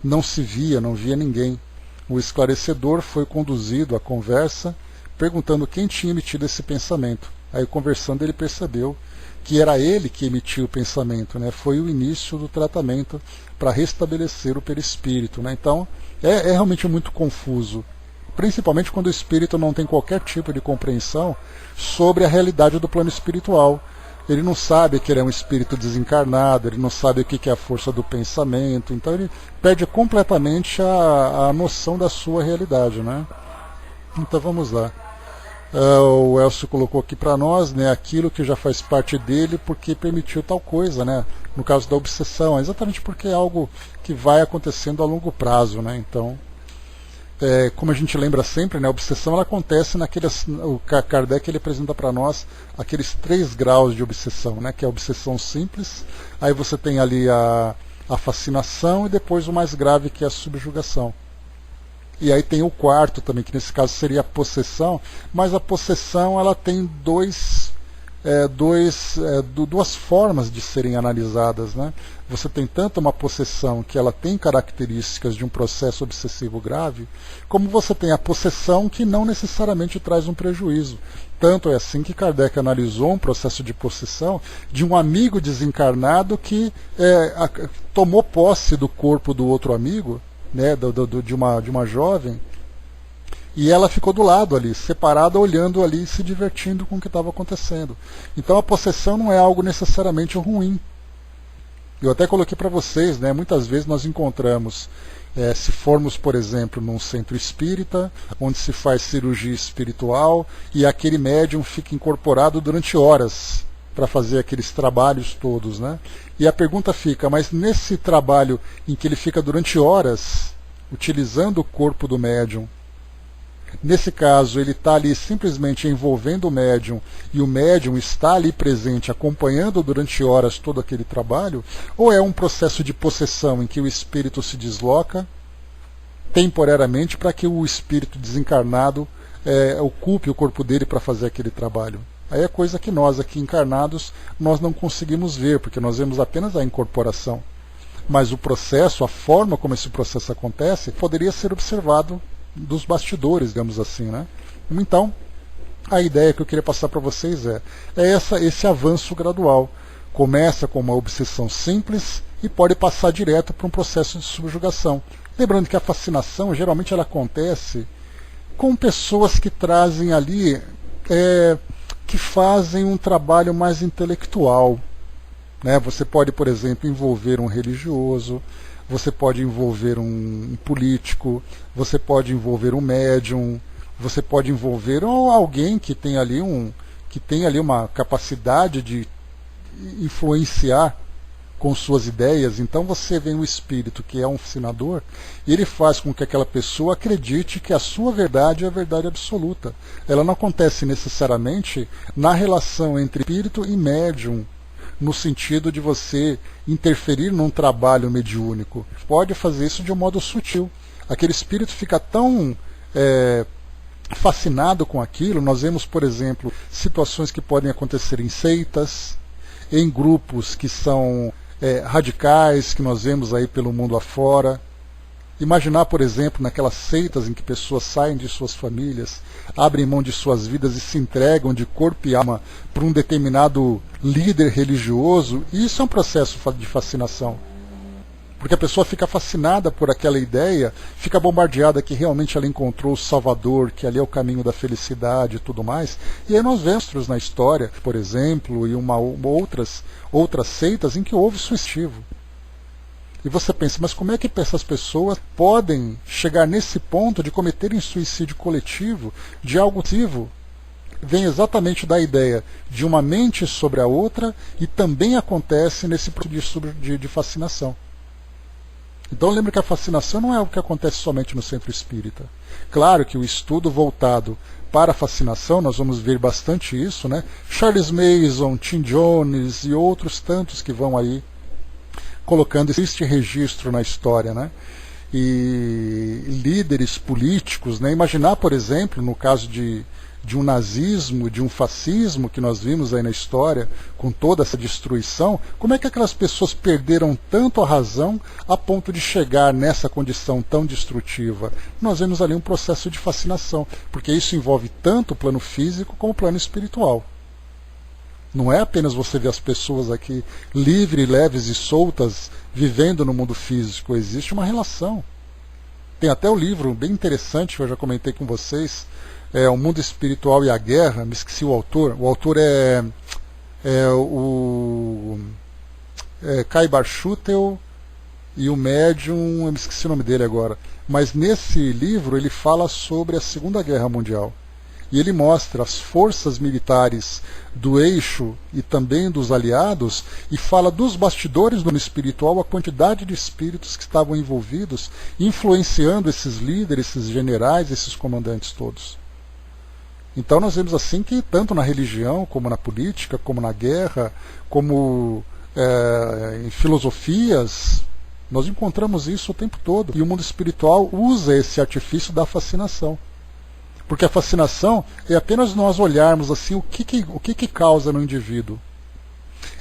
não se via, não via ninguém. O esclarecedor foi conduzido à conversa, perguntando quem tinha emitido esse pensamento. Aí, conversando, ele percebeu que era ele que emitiu o pensamento, né? Foi o início do tratamento para restabelecer o perispírito. Né? Então, é realmente muito confuso, principalmente quando o espírito não tem qualquer tipo de compreensão sobre a realidade do plano espiritual. Ele não sabe que ele é um espírito desencarnado, ele não sabe o que é a força do pensamento, então ele perde completamente a noção da sua realidade. Né? Então vamos lá. O Elcio colocou aqui para nós, né, aquilo que já faz parte dele porque permitiu tal coisa, né, no caso da obsessão, exatamente porque é algo que vai acontecendo a longo prazo. Né, então, como a gente lembra sempre, né, a obsessão ela acontece o Kardec ele apresenta para nós aqueles 3 graus de obsessão, né, que é a obsessão simples, aí você tem ali a fascinação e depois o mais grave que é a subjugação. E aí tem o 4º também, que nesse caso seria a possessão, mas a possessão ela tem 2 duas formas de serem analisadas, né? Você tem tanto uma possessão que ela tem características de um processo obsessivo grave, como você tem a possessão que não necessariamente traz um prejuízo. Tanto é assim que Kardec analisou um processo de possessão de um amigo desencarnado que tomou posse do corpo do outro amigo, né, de uma jovem, e ela ficou do lado ali, separada, olhando ali, se divertindo com o que estava acontecendo. Então a possessão não é algo necessariamente ruim. Eu até coloquei para vocês, né, muitas vezes nós encontramos, se formos, por exemplo, num centro espírita, onde se faz cirurgia espiritual, e aquele médium fica incorporado durante horas para fazer aqueles trabalhos todos, né? E a pergunta fica, mas nesse trabalho em que ele fica durante horas, utilizando o corpo do médium, nesse caso, ele está ali simplesmente envolvendo o médium e o médium está ali presente, acompanhando durante horas todo aquele trabalho, ou é um processo de possessão em que o espírito se desloca temporariamente para que o espírito desencarnado ocupe o corpo dele para fazer aquele trabalho? Aí é coisa que nós aqui encarnados nós não conseguimos ver, porque nós vemos apenas a incorporação. Mas o processo, a forma como esse processo acontece, poderia ser observado dos bastidores, digamos assim, né? Então, a ideia que eu queria passar para vocês esse avanço gradual. Começa com uma obsessão simples e pode passar direto para um processo de subjugação. Lembrando que a fascinação, geralmente, ela acontece com pessoas que trazem ali, que fazem um trabalho mais intelectual, né? Você pode, por exemplo, envolver um religioso, você pode envolver um político, você pode envolver um médium, você pode envolver alguém que tem ali uma capacidade de influenciar com suas ideias. Então você vê um espírito que é um fascinador e ele faz com que aquela pessoa acredite que a sua verdade é a verdade absoluta. Ela não acontece necessariamente na relação entre espírito e médium, no sentido de você interferir num trabalho mediúnico. Pode fazer isso de um modo sutil. Aquele espírito fica tão fascinado com aquilo. Nós vemos, por exemplo, situações que podem acontecer em seitas, em grupos que são radicais, que nós vemos aí pelo mundo afora. Imaginar, por exemplo, naquelas seitas em que pessoas saem de suas famílias, abrem mão de suas vidas e se entregam de corpo e alma para um determinado líder religioso. Isso é um processo de fascinação. Porque a pessoa fica fascinada por aquela ideia, fica bombardeada que realmente ela encontrou o Salvador, que ali é o caminho da felicidade e tudo mais. E aí nós vemos na história, por exemplo, e outras seitas em que houve suicídio. E você pensa, mas como é que essas pessoas podem chegar nesse ponto de cometerem suicídio coletivo, de algo ativo? Vem exatamente da ideia de uma mente sobre a outra e também acontece nesse processo de fascinação. Então lembre que a fascinação não é algo que acontece somente no centro espírita. Claro que o estudo voltado para a fascinação, nós vamos ver bastante isso, né? Charles Mason, Tim Jones e outros tantos que vão aí colocando este registro na história, né? E líderes políticos, né? Imaginar, por exemplo, no caso de um nazismo, de um fascismo que nós vimos aí na história, com toda essa destruição, como é que aquelas pessoas perderam tanto a razão a ponto de chegar nessa condição tão destrutiva? Nós vemos ali um processo de fascinação, porque isso envolve tanto o plano físico como o plano espiritual. Não é apenas você ver as pessoas aqui livres, leves e soltas, vivendo no mundo físico. Existe uma relação. Tem até um livro bem interessante, que eu já comentei com vocês, O Mundo Espiritual e a Guerra. Me esqueci o autor. O autor é Kai Barchutel, e o médium, eu me esqueci o nome dele agora. Mas nesse livro ele fala sobre a Segunda Guerra Mundial. E ele mostra as forças militares do eixo e também dos aliados, e fala dos bastidores do mundo espiritual, a quantidade de espíritos que estavam envolvidos, influenciando esses líderes, esses generais, esses comandantes todos. Então nós vemos assim que tanto na religião, como na política, como na guerra, como em filosofias, nós encontramos isso o tempo todo. E o mundo espiritual usa esse artifício da fascinação. Porque a fascinação é apenas nós olharmos assim o que causa no indivíduo.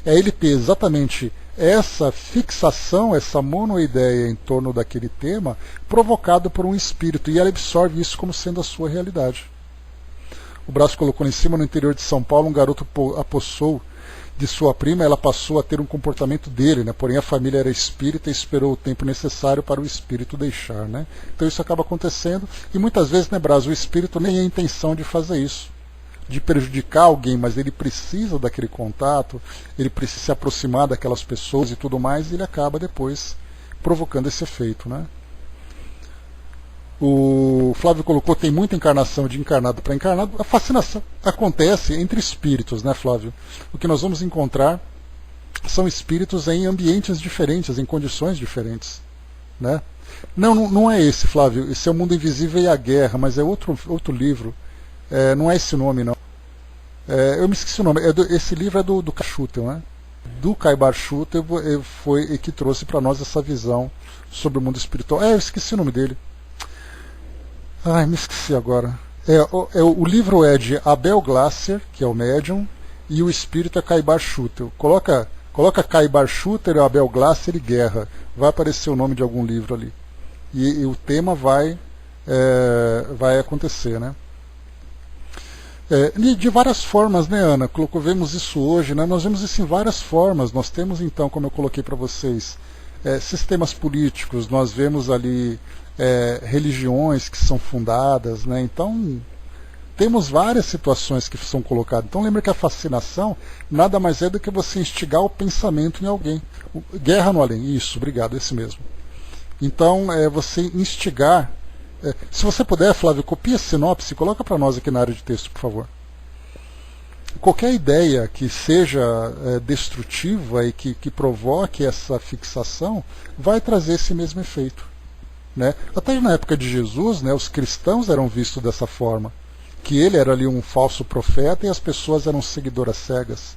É ele ter exatamente essa fixação, essa monoideia em torno daquele tema, provocado por um espírito, e ela absorve isso como sendo a sua realidade. O Braço colocou lá em cima, no interior de São Paulo, um garoto apossou de sua prima, ela passou a ter um comportamento dele, né? Porém a família era espírita e esperou o tempo necessário para o espírito deixar. Né? Então isso acaba acontecendo, e muitas vezes, né, Braço, o espírito nem tem a intenção de fazer isso, de prejudicar alguém, mas ele precisa daquele contato, ele precisa se aproximar daquelas pessoas e tudo mais, e ele acaba depois provocando esse efeito. Né? O Flávio colocou, tem muita encarnação de encarnado para encarnado. A fascinação acontece entre espíritos, né, Flávio? O que nós vamos encontrar são espíritos em ambientes diferentes, em condições diferentes. Né? Não é esse, Flávio. Esse é O Mundo Invisível e a Guerra, mas é outro livro. Não é esse nome, não. Eu me esqueci o nome. Esse livro é do Schutel, né? Do Caibar Schutel foi que trouxe para nós essa visão sobre o mundo espiritual. Eu esqueci o nome dele. Ai, me esqueci agora. O livro é de Abel Glasser, que é o médium, e o espírito é Caibar Schutel. Coloca Caibar Schutel, Abel Glasser e Guerra. Vai aparecer o nome de algum livro ali. E o tema vai acontecer, né? De várias formas, né, Ana? Vemos isso hoje, né? Nós vemos isso em várias formas. Nós temos, então, como eu coloquei para vocês, sistemas políticos, nós vemos ali religiões que são fundadas, né? Então, temos várias situações que são colocadas. Então, lembra que a fascinação nada mais é do que você instigar o pensamento em alguém. Guerra no além, isso, obrigado, esse mesmo. Então, você instigar. Se você puder, Flávio, copia a sinopse e coloca para nós aqui na área de texto, por favor. Qualquer ideia que seja destrutiva e que provoque essa fixação vai trazer esse mesmo efeito. Né? Até na época de Jesus, né, os cristãos eram vistos dessa forma, que ele era ali um falso profeta e as pessoas eram seguidoras cegas.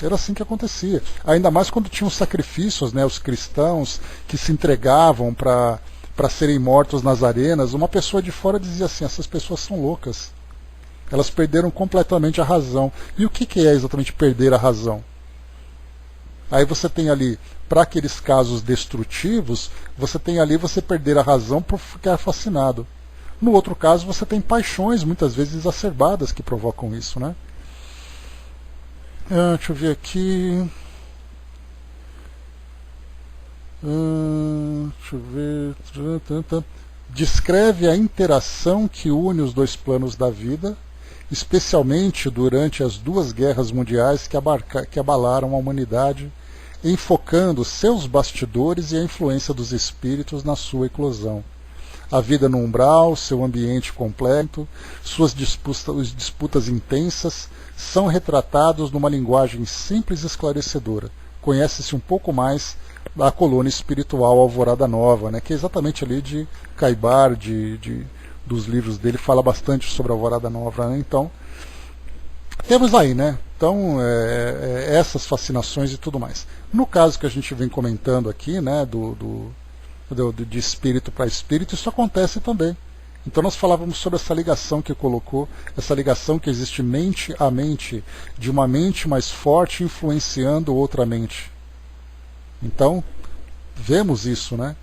Era assim que acontecia. Ainda mais quando tinham sacrifícios, né, os cristãos que se entregavam para serem mortos nas arenas. Uma pessoa de fora dizia assim, essas pessoas são loucas. Elas perderam completamente a razão. E o que é exatamente perder a razão? Aí você tem ali, para aqueles casos destrutivos, você tem ali você perder a razão por ficar fascinado. No outro caso, você tem paixões, muitas vezes exacerbadas, que provocam isso. Né? Deixa eu ver aqui. Deixa eu ver. Descreve a interação que une os dois planos da vida, especialmente durante as duas guerras mundiais que abalaram a humanidade, enfocando seus bastidores e a influência dos espíritos na sua eclosão. A vida no umbral, seu ambiente completo, suas disputas intensas, são retratados numa linguagem simples e esclarecedora. Conhece-se um pouco mais a colônia espiritual Alvorada Nova, né, que é exatamente ali de Caibar, dos livros dele, fala bastante sobre a Alvorada Nova. Né? Então, temos aí, né? Então, essas fascinações e tudo mais. No caso que a gente vem comentando aqui, né, de espírito para espírito, isso acontece também. Então nós falávamos sobre essa ligação que colocou, essa ligação que existe mente a mente, de uma mente mais forte influenciando outra mente. Então, vemos isso, né?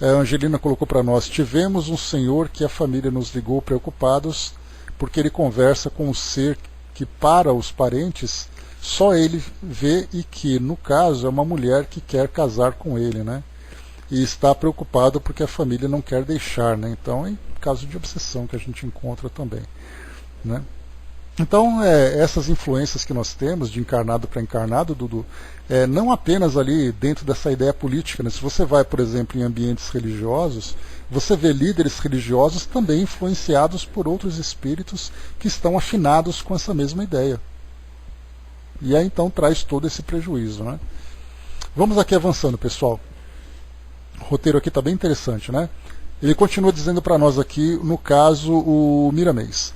A Angelina colocou para nós, tivemos um senhor que a família nos ligou preocupados, porque ele conversa com um ser que para os parentes só ele vê e que, no caso, é uma mulher que quer casar com ele, né? E está preocupado porque a família não quer deixar, né? Então, é caso de obsessão que a gente encontra também, né? Então, essas influências que nós temos de encarnado para encarnado, Dudu, não apenas ali dentro dessa ideia política, né? Se você vai, por exemplo, em ambientes religiosos, você vê líderes religiosos também influenciados por outros espíritos que estão afinados com essa mesma ideia. E aí então traz todo esse prejuízo, né? Vamos aqui avançando, pessoal. O roteiro aqui está bem interessante, né? Ele continua dizendo para nós aqui, no caso, o Miramês.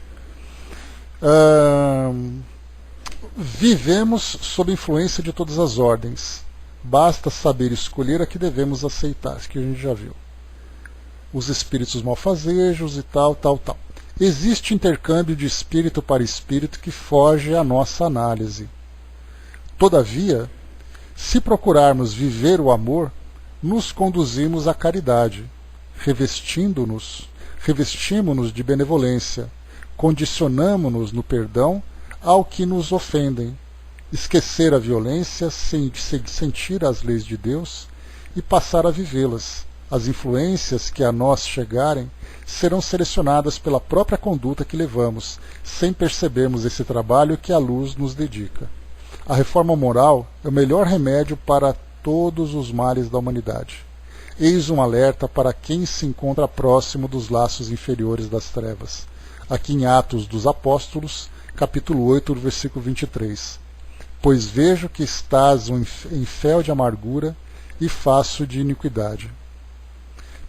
Vivemos sob influência de todas as ordens. Basta saber escolher a que devemos aceitar, isso que a gente já viu. os espíritos malfazejos e tal. Existe intercâmbio de espírito para espírito que foge à nossa análise. Todavia, se procurarmos viver o amor, nos conduzimos à caridade, revestimos-nos de benevolência, condicionamo-nos no perdão ao que nos ofendem, esquecer a violência, sentir as leis de Deus e passar a vivê-las. As influências que a nós chegarem serão selecionadas pela própria conduta que levamos, sem percebermos esse trabalho que a luz nos dedica. A reforma moral é o melhor remédio para todos os males da humanidade. Eis um alerta para quem se encontra próximo dos laços inferiores das trevas. Aqui em Atos dos Apóstolos, capítulo 8, versículo 23. Pois vejo que estás em fel de amargura e faço de iniquidade.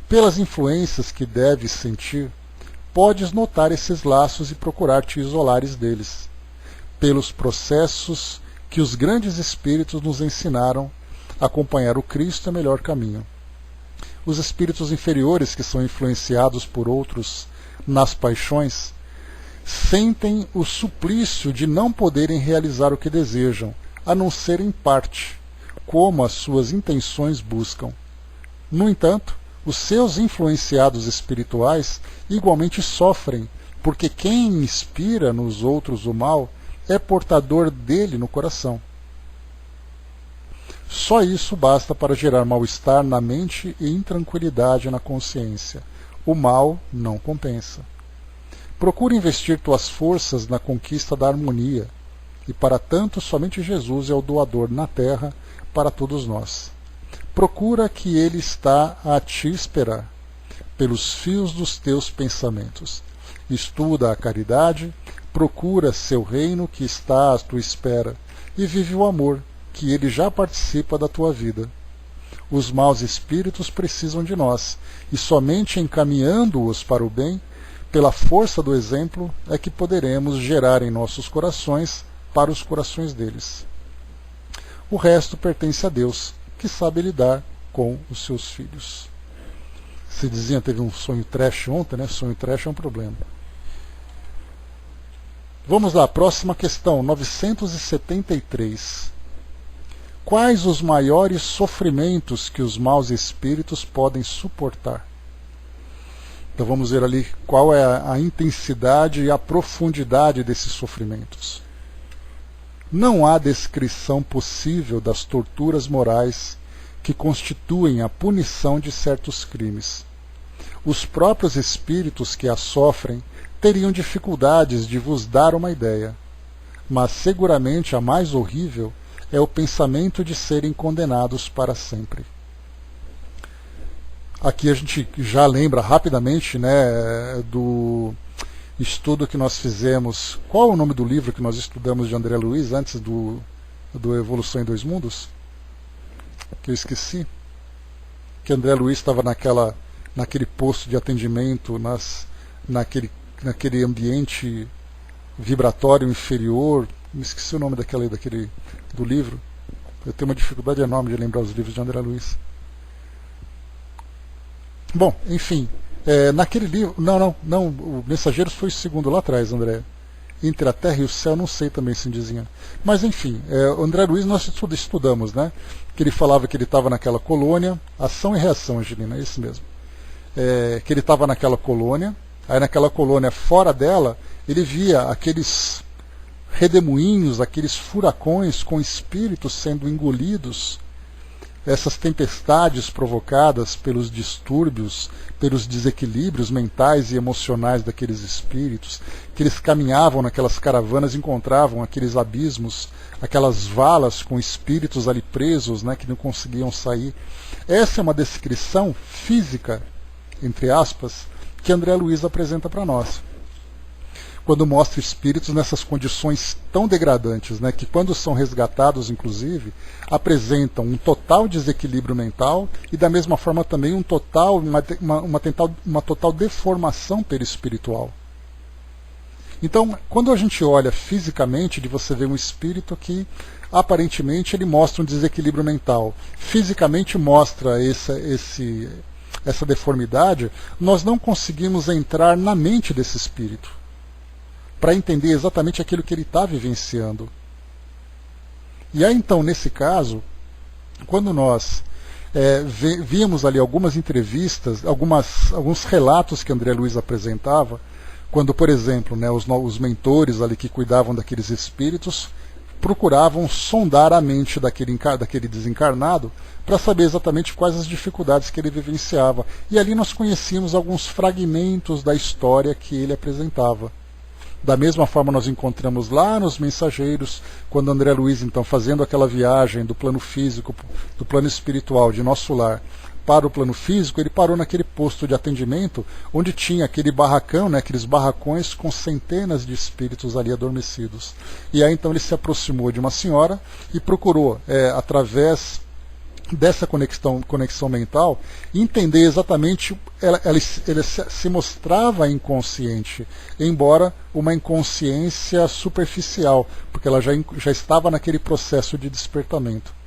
Pelas influências que deves sentir, podes notar esses laços e procurar te isolares deles. Pelos processos que os grandes espíritos nos ensinaram, acompanhar o Cristo é o melhor caminho. Os espíritos inferiores que são influenciados por outros nas paixões sentem o suplício de não poderem realizar o que desejam, a não ser em parte, como as suas intenções buscam. No entanto, os seus influenciados espirituais igualmente sofrem, porque quem inspira nos outros o mal é portador dele no coração. Só isso basta para gerar mal-estar na mente e intranquilidade na consciência. O mal não compensa. Procura investir tuas forças na conquista da harmonia, e para tanto somente Jesus é o doador na terra para todos nós. Procura que ele está a te esperar, pelos fios dos teus pensamentos. Estuda a caridade, procura seu reino que está à tua espera, e vive o amor, que ele já participa da tua vida. Os maus espíritos precisam de nós, e somente encaminhando-os para o bem, pela força do exemplo, é que poderemos gerar em nossos corações para os corações deles. O resto pertence a Deus, que sabe lidar com os seus filhos. Cidizinha teve um sonho trash ontem, né? Sonho trash é um problema. Vamos lá, próxima questão, 973. Quais os maiores sofrimentos que os maus espíritos podem suportar? Então vamos ver ali qual é a intensidade e a profundidade desses sofrimentos. Não há descrição possível das torturas morais que constituem a punição de certos crimes. Os próprios espíritos que a sofrem teriam dificuldades de vos dar uma ideia, mas seguramente a mais horrível é o pensamento de serem condenados para sempre. Aqui a gente já lembra rapidamente, né, do estudo que nós fizemos. Qual é o nome do livro que nós estudamos de André Luiz antes do Evolução em Dois Mundos? Que eu esqueci. Que André Luiz estava naquele posto de atendimento, naquele ambiente vibratório inferior. Me esqueci o nome do livro. Eu tenho uma dificuldade enorme de lembrar os livros de André Luiz. Bom, enfim, naquele livro... Não, o Mensageiros foi o segundo lá atrás, André. Entre a Terra e o Céu, não sei também, Cindizinha. Mas, enfim, o André Luiz nós estudamos, né? Que ele falava que ele estava naquela colônia, ação e reação, Angelina, é isso mesmo. Que ele estava naquela colônia, aí naquela colônia, fora dela, ele via aqueles redemoinhos, aqueles furacões com espíritos sendo engolidos, essas tempestades provocadas pelos distúrbios, pelos desequilíbrios mentais e emocionais daqueles espíritos, que eles caminhavam naquelas caravanas, encontravam aqueles abismos, aquelas valas com espíritos ali presos, né, que não conseguiam sair. Essa é uma descrição física, entre aspas, que André Luiz apresenta para nós, quando mostra espíritos nessas condições tão degradantes, né, que quando são resgatados, inclusive, apresentam um total desequilíbrio mental e da mesma forma também uma total deformação perispiritual. Então, quando a gente olha fisicamente, você vê um espírito que aparentemente ele mostra um desequilíbrio mental, fisicamente mostra essa deformidade, nós não conseguimos entrar na mente desse espírito para entender exatamente aquilo que ele está vivenciando. E aí então, nesse caso, quando nós vimos ali algumas entrevistas, alguns relatos que André Luiz apresentava, quando, por exemplo, os mentores ali que cuidavam daqueles espíritos procuravam sondar a mente daquele desencarnado para saber exatamente quais as dificuldades que ele vivenciava. E ali nós conhecíamos alguns fragmentos da história que ele apresentava. Da mesma forma nós encontramos lá nos Mensageiros, quando André Luiz, então, fazendo aquela viagem do plano físico, do plano espiritual de nosso lar para o plano físico, ele parou naquele posto de atendimento onde tinha aquele barracão, aqueles barracões com centenas de espíritos ali adormecidos. E aí então ele se aproximou de uma senhora e procurou, através dessa conexão mental, entender exatamente, ela se mostrava inconsciente, embora uma inconsciência superficial, porque ela já estava naquele processo de despertamento.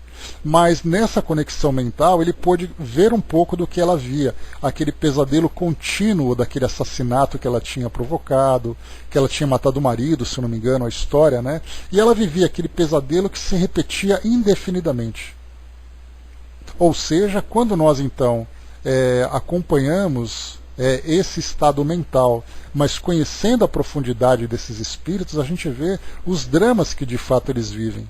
Mas nessa conexão mental ele pôde ver um pouco do que ela via, aquele pesadelo contínuo daquele assassinato que ela tinha provocado, que ela tinha matado o marido, se não me engano, a história, né? E ela vivia aquele pesadelo que se repetia indefinidamente. Ou seja, quando nós então acompanhamos esse estado mental, mas conhecendo a profundidade desses espíritos, a gente vê os dramas que de fato eles vivem.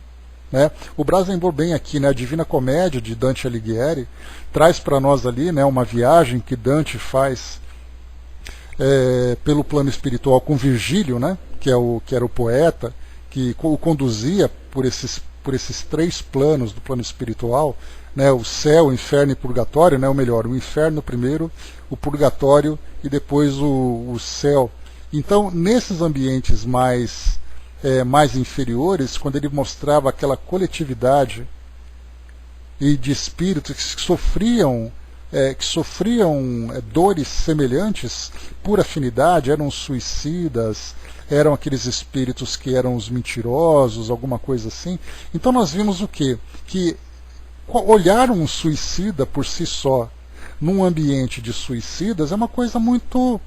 O Brasenburg bem aqui, a Divina Comédia de Dante Alighieri, traz para nós ali uma viagem que Dante faz pelo plano espiritual com Virgílio, que era o poeta, que o conduzia por esses três planos do plano espiritual, o céu, o inferno e o purgatório, ou melhor, o inferno primeiro, o purgatório e depois o céu. Então, nesses ambientes mais inferiores, quando ele mostrava aquela coletividade e de espíritos que sofriam dores semelhantes por afinidade, eram suicidas, eram aqueles espíritos que eram os mentirosos, alguma coisa assim. Então nós vimos o quê? Que olhar um suicida por si só num ambiente de suicidas é uma coisa muito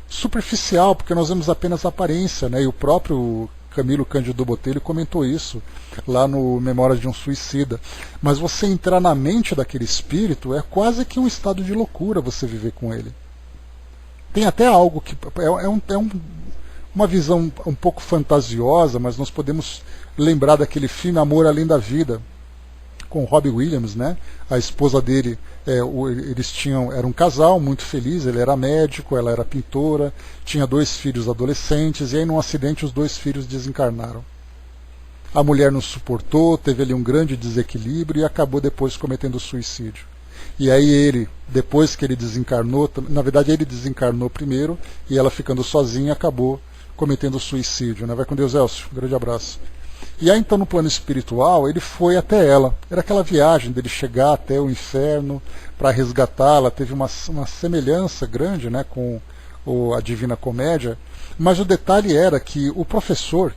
superficial, porque nós vemos apenas a aparência, e o próprio Camilo Cândido Botelho comentou isso lá no Memórias de um Suicida. Mas você entrar na mente daquele espírito é quase que um estado de loucura você viver com ele. Tem até algo que uma visão um pouco fantasiosa, mas nós podemos lembrar daquele filme Amor Além da Vida, com Robbie Williams, A esposa dele, era um casal muito feliz, ele era médico, ela era pintora, tinha 2 filhos adolescentes, e aí num acidente os 2 filhos desencarnaram. A mulher não suportou, teve ali um grande desequilíbrio e acabou depois cometendo suicídio. E aí ele, depois que ele desencarnou, na verdade ele desencarnou primeiro, e ela ficando sozinha acabou cometendo suicídio. Vai com Deus, Elcio. Um grande abraço. E aí então no plano espiritual ele foi até ela. Era aquela viagem dele chegar até o inferno para resgatá-la. Teve uma semelhança grande com a Divina Comédia. Mas o detalhe era que o professor,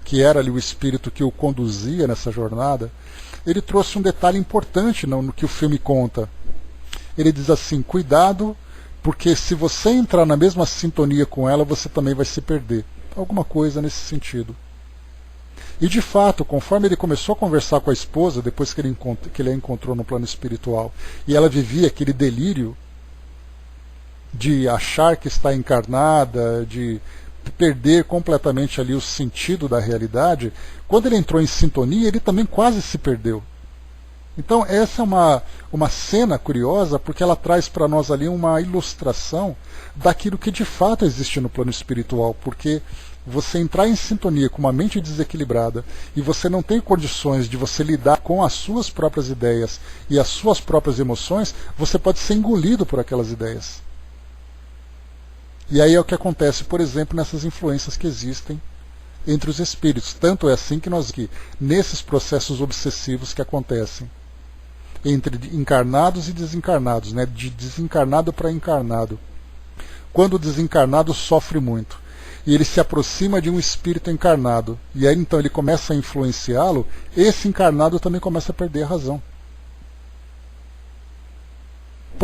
que era ali o espírito que o conduzia nessa jornada, ele trouxe um detalhe importante no que o filme conta. Ele diz assim: cuidado, porque se você entrar na mesma sintonia com ela, você também vai se perder. Alguma coisa nesse sentido. E de fato, conforme ele começou a conversar com a esposa, depois que ele a encontrou no plano espiritual, e ela vivia aquele delírio de achar que está encarnada, de perder completamente ali o sentido da realidade, quando ele entrou em sintonia, ele também quase se perdeu. Então essa é uma cena curiosa, porque ela traz para nós ali uma ilustração daquilo que de fato existe no plano espiritual, porque você entrar em sintonia com uma mente desequilibrada e você não tem condições de você lidar com as suas próprias ideias e as suas próprias emoções, você pode ser engolido por aquelas ideias. E aí é o que acontece, por exemplo, nessas influências que existem entre os espíritos. Tanto é assim que nesses processos obsessivos que acontecem entre encarnados e desencarnados, de desencarnado para encarnado. Quando o desencarnado sofre muito e ele se aproxima de um espírito encarnado, e aí então ele começa a influenciá-lo, esse encarnado também começa a perder a razão.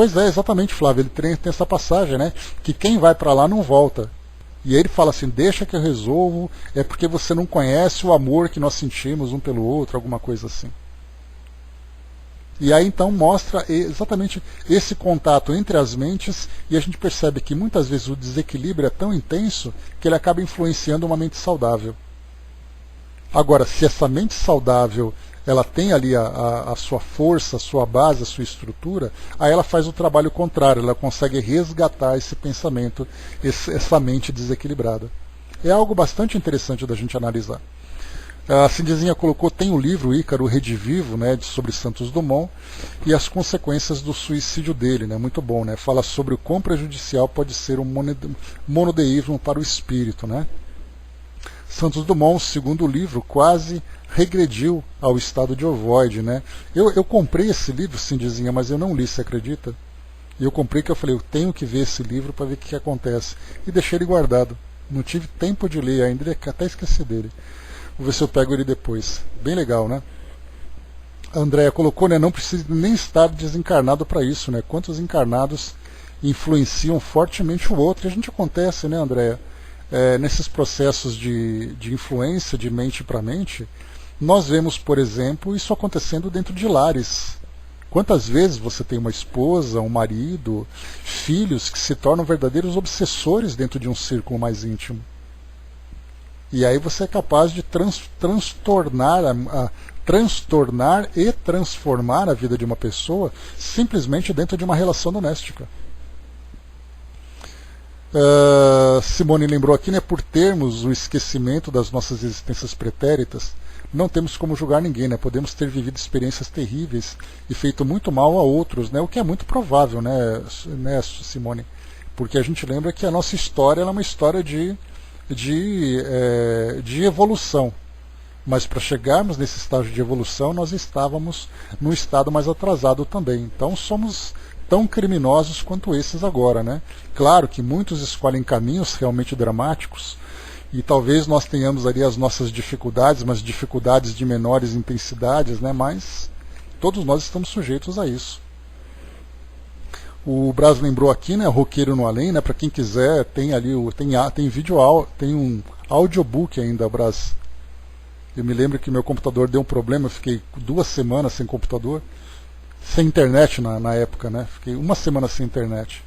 Pois é, exatamente, Flávio, ele tem essa passagem, né? Que quem vai para lá não volta. E aí ele fala assim, deixa que eu resolvo, é porque você não conhece o amor que nós sentimos um pelo outro, alguma coisa assim. E aí então mostra exatamente esse contato entre as mentes, e a gente percebe que muitas vezes o desequilíbrio é tão intenso que ele acaba influenciando uma mente saudável. Agora, se essa mente saudável ela tem ali a sua força, a sua base, a sua estrutura, aí ela faz o trabalho contrário, ela consegue resgatar esse pensamento, essa mente desequilibrada. É algo bastante interessante da gente analisar. A Cindizinha colocou, tem o livro Ícaro Redivivo, né, sobre Santos Dumont, e as consequências do suicídio dele, né, muito bom, né, fala sobre o quão prejudicial pode ser um monodeísmo para o espírito, né. Santos Dumont, segundo o livro, quase regrediu ao estado de ovoide, né. Eu comprei esse livro, Cindizinha, mas eu não li, você acredita? E eu comprei que eu falei, eu tenho que ver esse livro para ver o que acontece, e deixei ele guardado, não tive tempo de ler ainda, até esqueci dele. Vou ver se eu pego ele depois. Bem legal, né? A Andréia colocou, né? Não precisa nem estar desencarnado para isso, né? Quantos encarnados influenciam fortemente o outro? E a gente acontece, né, Andréia? Nesses processos de influência de mente para mente, nós vemos, por exemplo, isso acontecendo dentro de lares. Quantas vezes você tem uma esposa, um marido, filhos que se tornam verdadeiros obsessores dentro de um círculo mais íntimo? E aí você é capaz de transtornar e transformar a vida de uma pessoa simplesmente dentro de uma relação doméstica. Simone lembrou aqui, né, por termos o esquecimento das nossas existências pretéritas, não temos como julgar ninguém, né? Podemos ter vivido experiências terríveis e feito muito mal a outros, né? O que é muito provável, né, Simone? Porque a gente lembra que a nossa história ela é uma história de evolução, mas para chegarmos nesse estágio de evolução nós estávamos num estado mais atrasado também, então somos tão criminosos quanto esses agora, né? Claro que muitos escolhem caminhos realmente dramáticos e talvez nós tenhamos ali as nossas dificuldades, mas dificuldades de menores intensidades, né? Mas todos nós estamos sujeitos a isso. O Braz lembrou aqui, né, Roqueiro no Além, né, para quem quiser, tem ali tem um audiobook ainda, Braz. Eu me lembro que meu computador deu um problema, eu fiquei 2 semanas sem computador, sem internet na época, né? Fiquei 1 semana sem internet.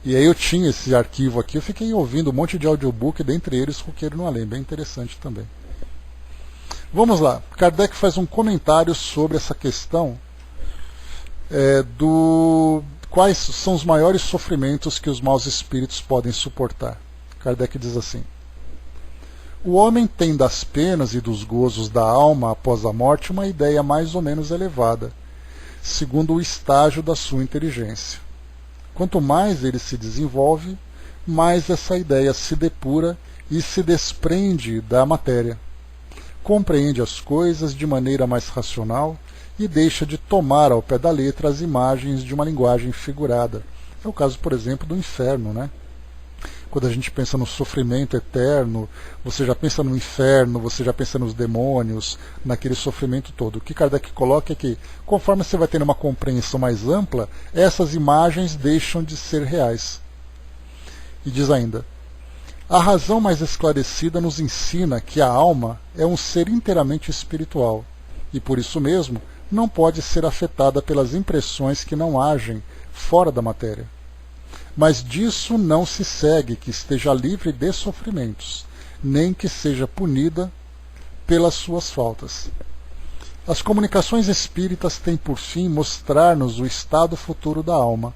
E aí eu tinha esse arquivo aqui, eu fiquei ouvindo um monte de audiobook, dentre eles Roqueiro no Além, bem interessante também. Vamos lá, Kardec faz um comentário sobre essa questão quais são os maiores sofrimentos que os maus espíritos podem suportar. Kardec diz assim: o homem tem das penas e dos gozos da alma após a morte uma ideia mais ou menos elevada, segundo o estágio da sua inteligência. Quanto mais ele se desenvolve, mais essa ideia se depura e se desprende da matéria. Compreende as coisas de maneira mais racional e deixa de tomar ao pé da letra as imagens de uma linguagem figurada. É o caso, por exemplo, do inferno, né? Quando a gente pensa no sofrimento eterno, você já pensa no inferno, você já pensa nos demônios, naquele sofrimento todo. O que Kardec coloca é que, conforme você vai tendo uma compreensão mais ampla, essas imagens deixam de ser reais. E diz ainda: a razão mais esclarecida nos ensina que a alma é um ser inteiramente espiritual, e por isso mesmo não pode ser afetada pelas impressões que não agem fora da matéria. Mas disso não se segue que esteja livre de sofrimentos, nem que seja punida pelas suas faltas. As comunicações espíritas têm por fim mostrar-nos o estado futuro da alma,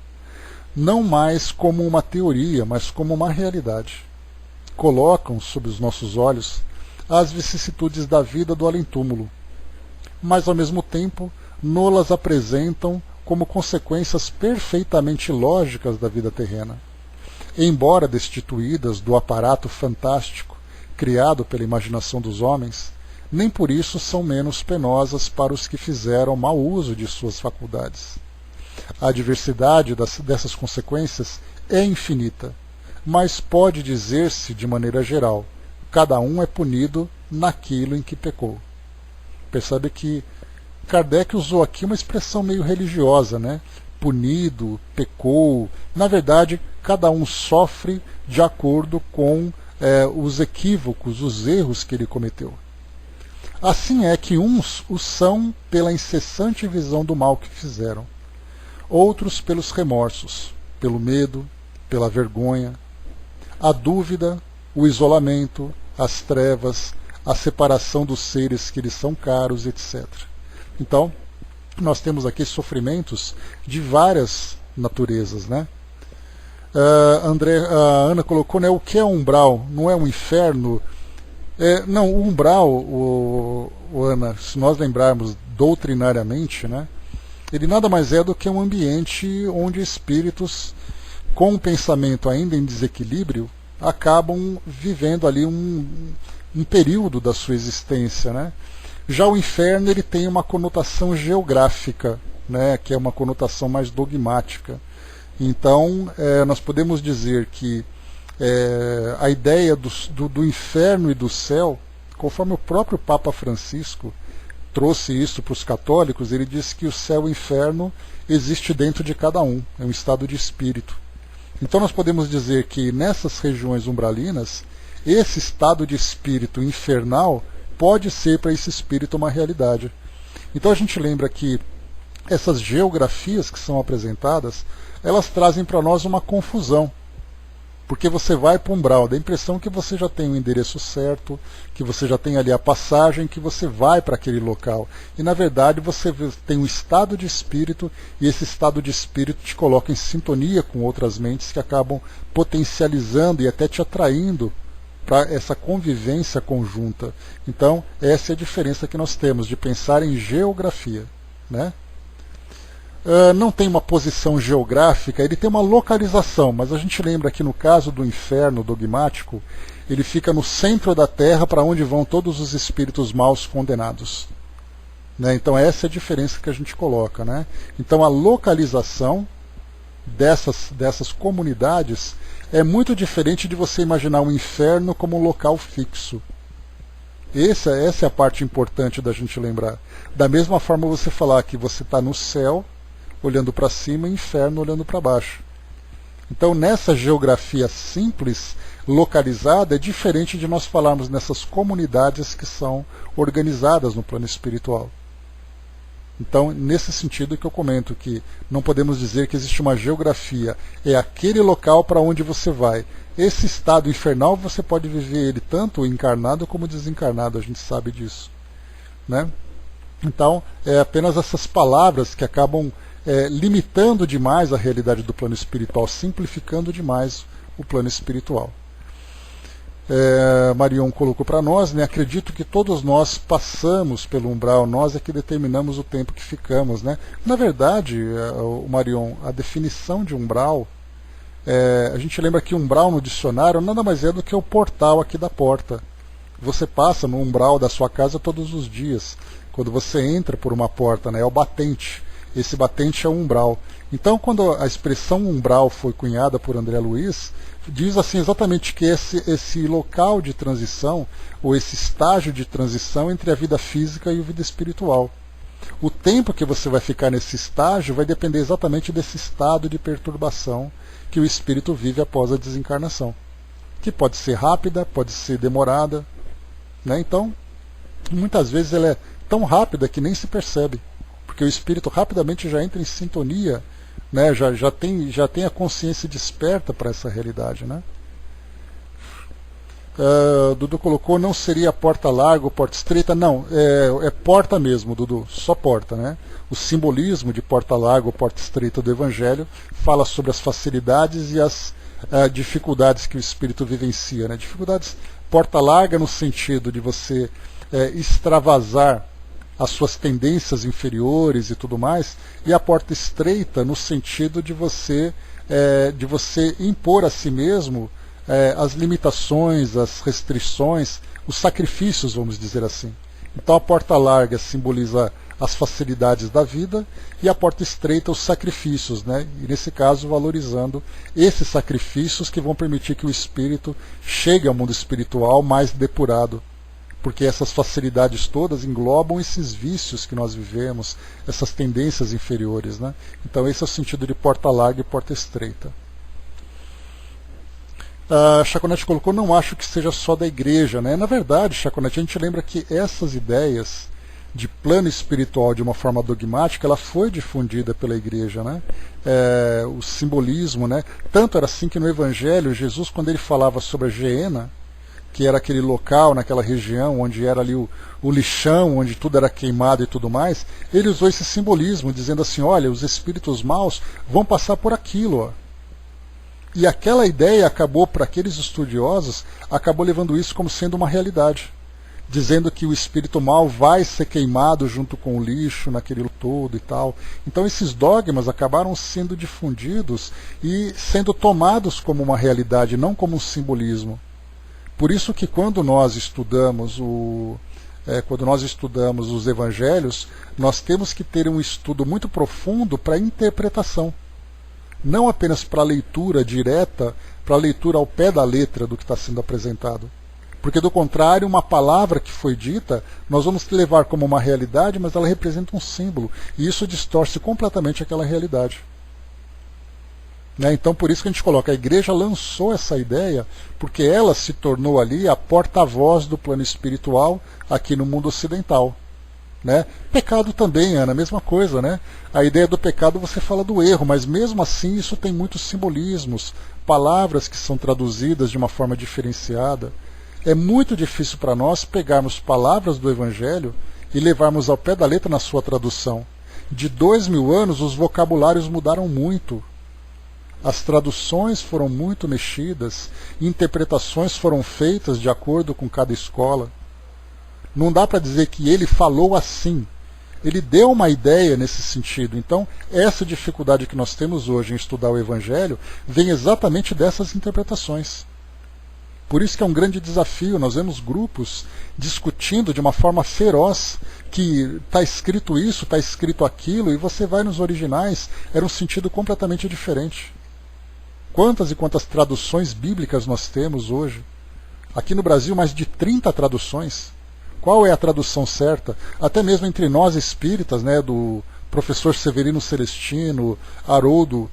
não mais como uma teoria, mas como uma realidade. Colocam sob os nossos olhos as vicissitudes da vida do além-túmulo, mas ao mesmo tempo nos apresentam como consequências perfeitamente lógicas da vida terrena. Embora destituídas do aparato fantástico criado pela imaginação dos homens, nem por isso são menos penosas para os que fizeram mau uso de suas faculdades. A diversidade dessas consequências é infinita, mas pode dizer-se de maneira geral: cada um é punido naquilo em que pecou. Percebe que Kardec usou aqui uma expressão meio religiosa, né? punido, pecou. Na verdade, cada um sofre de acordo com os equívocos, os erros que ele cometeu. Assim é que uns o são pela incessante visão do mal que fizeram, outros pelos remorsos, pelo medo, pela vergonha, a dúvida, o isolamento, as trevas, a separação dos seres que lhes são caros, etc. Então, nós temos aqui sofrimentos de várias naturezas, né? A Ana colocou, né, o que é umbral? Não é um inferno? Não, o umbral, Ana, se nós lembrarmos doutrinariamente, né, ele nada mais é do que um ambiente onde espíritos com um pensamento ainda em desequilíbrio acabam vivendo ali um período da sua existência, né? Já o inferno ele tem uma conotação geográfica, né, que é uma conotação mais dogmática. Então, nós podemos dizer que a ideia do inferno e do céu, conforme o próprio Papa Francisco trouxe isso para os católicos, ele disse que o céu e o inferno existe dentro de cada um, é um estado de espírito. Então nós podemos dizer que nessas regiões umbralinas, esse estado de espírito infernal pode ser para esse espírito uma realidade. Então a gente lembra que essas geografias que são apresentadas, elas trazem para nós uma confusão. Porque você vai para o umbral, dá a impressão que você já tem o endereço certo, que você já tem ali a passagem, que você vai para aquele local. E na verdade você tem um estado de espírito, e esse estado de espírito te coloca em sintonia com outras mentes que acabam potencializando e até te atraindo para essa convivência conjunta. Então, essa é a diferença que nós temos de pensar em geografia, né? Não tem uma posição geográfica, ele tem uma localização, mas a gente lembra que no caso do inferno dogmático, ele fica no centro da Terra para onde vão todos os espíritos maus condenados. Né? Então essa é a diferença que a gente coloca. Né? Então a localização dessas comunidades é muito diferente de você imaginar um inferno como um local fixo. Essa é a parte importante da gente lembrar. Da mesma forma você falar que você está no céu, olhando para cima, e inferno olhando para baixo. Então nessa geografia simples, localizada, é diferente de nós falarmos nessas comunidades que são organizadas no plano espiritual. Então, nesse sentido que eu comento que não podemos dizer que existe uma geografia, é aquele local para onde você vai. Esse estado infernal você pode viver ele tanto encarnado como desencarnado, a gente sabe disso. Né? Então, é apenas essas palavras que acabam limitando demais a realidade do plano espiritual, simplificando demais o plano espiritual. Marion colocou para nós, né, acredito que todos nós passamos pelo umbral, nós é que determinamos o tempo que ficamos. Né? Na verdade, Marion, a definição de umbral, a gente lembra que umbral no dicionário nada mais é do que o portal aqui da porta. Você passa no umbral da sua casa todos os dias. Quando você entra por uma porta, né, é o batente. Esse batente é o umbral. Então, quando a expressão umbral foi cunhada por André Luiz, diz assim exatamente que esse local de transição, ou esse estágio de transição entre a vida física e a vida espiritual. O tempo que você vai ficar nesse estágio vai depender exatamente desse estado de perturbação que o espírito vive após a desencarnação. Que pode ser rápida, pode ser demorada. Né? Então, muitas vezes ela é tão rápida que nem se percebe. Porque o espírito rapidamente já entra em sintonia, né? já tem a consciência desperta para essa realidade. Né? Dudu colocou, não seria porta larga ou porta estreita? Não, é porta mesmo, Dudu, só porta. Né? O simbolismo de porta larga ou porta estreita do Evangelho fala sobre as facilidades e as dificuldades que o espírito vivencia. Né? Dificuldades, porta larga no sentido de você extravasar as suas tendências inferiores e tudo mais, e a porta estreita no sentido de você impor a si mesmo as limitações, as restrições, os sacrifícios, vamos dizer assim. Então a porta larga simboliza as facilidades da vida e a porta estreita os sacrifícios, né? E nesse caso valorizando esses sacrifícios que vão permitir que o espírito chegue ao mundo espiritual mais depurado, porque essas facilidades todas englobam esses vícios que nós vivemos, essas tendências inferiores, né? Então esse é o sentido de porta larga e porta estreita. Chaconete colocou, não acho que seja só da igreja, né? Na verdade, Chaconete, a gente lembra que essas ideias de plano espiritual de uma forma dogmática, ela foi difundida pela igreja, né? O simbolismo, né? Tanto era assim que no Evangelho, Jesus, quando ele falava sobre a Geena, que era aquele local, naquela região, onde era ali o lixão, onde tudo era queimado e tudo mais, ele usou esse simbolismo, dizendo assim, olha, os espíritos maus vão passar por aquilo, ó. E aquela ideia acabou, para aqueles estudiosos, acabou levando isso como sendo uma realidade, dizendo que o espírito mau vai ser queimado junto com o lixo naquele todo e tal. Então esses dogmas acabaram sendo difundidos e sendo tomados como uma realidade, não como um simbolismo. Por isso que quando nós estudamos os evangelhos, nós temos que ter um estudo muito profundo para a interpretação. Não apenas para a leitura direta, para a leitura ao pé da letra do que está sendo apresentado. Porque, do contrário, uma palavra que foi dita, nós vamos levar como uma realidade, mas ela representa um símbolo. E isso distorce completamente aquela realidade. Né? Então, por isso que a gente coloca, a igreja lançou essa ideia, porque ela se tornou ali a porta-voz do plano espiritual aqui no mundo ocidental. Né? Pecado também, Ana, a mesma coisa, né? A ideia do pecado você fala do erro, mas mesmo assim isso tem muitos simbolismos, palavras que são traduzidas de uma forma diferenciada. É muito difícil para nós pegarmos palavras do Evangelho e levarmos ao pé da letra na sua tradução. De 2000 anos os vocabulários mudaram muito. As traduções foram muito mexidas, interpretações foram feitas de acordo com cada escola. Não dá para dizer que ele falou assim. Ele deu uma ideia nesse sentido. Então, essa dificuldade que nós temos hoje em estudar o Evangelho vem exatamente dessas interpretações. Por isso que é um grande desafio. Nós vemos grupos discutindo de uma forma feroz que está escrito isso, está escrito aquilo, e você vai nos originais, era um sentido completamente diferente. Quantas e quantas traduções bíblicas nós temos hoje? Aqui no Brasil, mais de 30 traduções. Qual é a tradução certa? Até mesmo entre nós espíritas, né, do professor Severino Celestino, Haroldo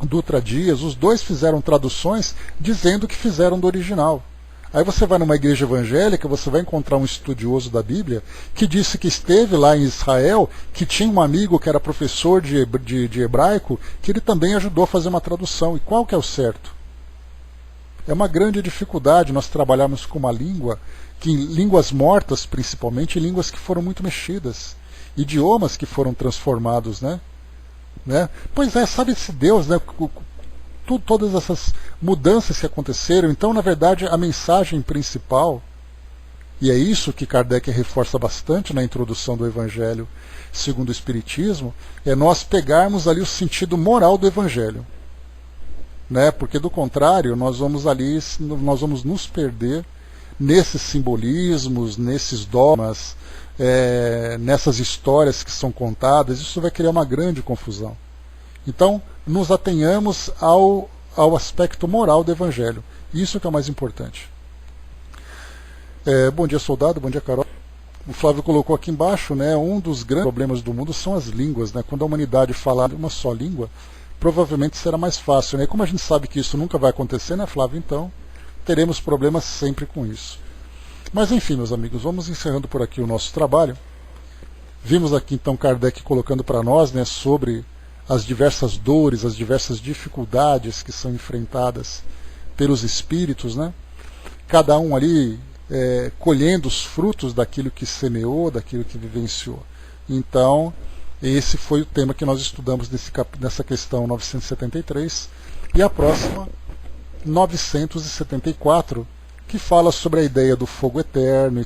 Dutra Dias, os dois fizeram traduções dizendo que fizeram do original. Aí você vai numa igreja evangélica, você vai encontrar um estudioso da Bíblia que disse que esteve lá em Israel, que tinha um amigo que era professor de hebraico, que ele também ajudou a fazer uma tradução. E qual que é o certo? É uma grande dificuldade nós trabalharmos com uma língua, que línguas mortas principalmente, línguas que foram muito mexidas, idiomas que foram transformados, né? Pois é, sabe-se Deus, né? Todas essas mudanças que aconteceram. Então, na verdade, a mensagem principal, e é isso que Kardec reforça bastante na introdução do Evangelho segundo o Espiritismo, é nós pegarmos ali o sentido moral do Evangelho. Né? Porque, do contrário, nós vamos nos perder nesses simbolismos, nesses dogmas, nessas histórias que são contadas. Isso vai criar uma grande confusão. Então, nos atenhamos ao aspecto moral do Evangelho. Isso que é o mais importante. Bom dia, soldado. Bom dia, Carol. O Flávio colocou aqui embaixo, né, um dos grandes problemas do mundo são as línguas. Né? Quando a humanidade falar uma só língua, provavelmente será mais fácil. Né? E como a gente sabe que isso nunca vai acontecer, né, Flávio? Então, teremos problemas sempre com isso. Mas enfim, meus amigos, vamos encerrando por aqui o nosso trabalho. Vimos aqui então Kardec colocando para nós, né, sobre as diversas dores, as diversas dificuldades que são enfrentadas pelos espíritos, né? Cada um ali colhendo os frutos daquilo que semeou, daquilo que vivenciou. Então, esse foi o tema que nós estudamos nessa questão 973, e a próxima, 974, que fala sobre a ideia do fogo eterno e tudo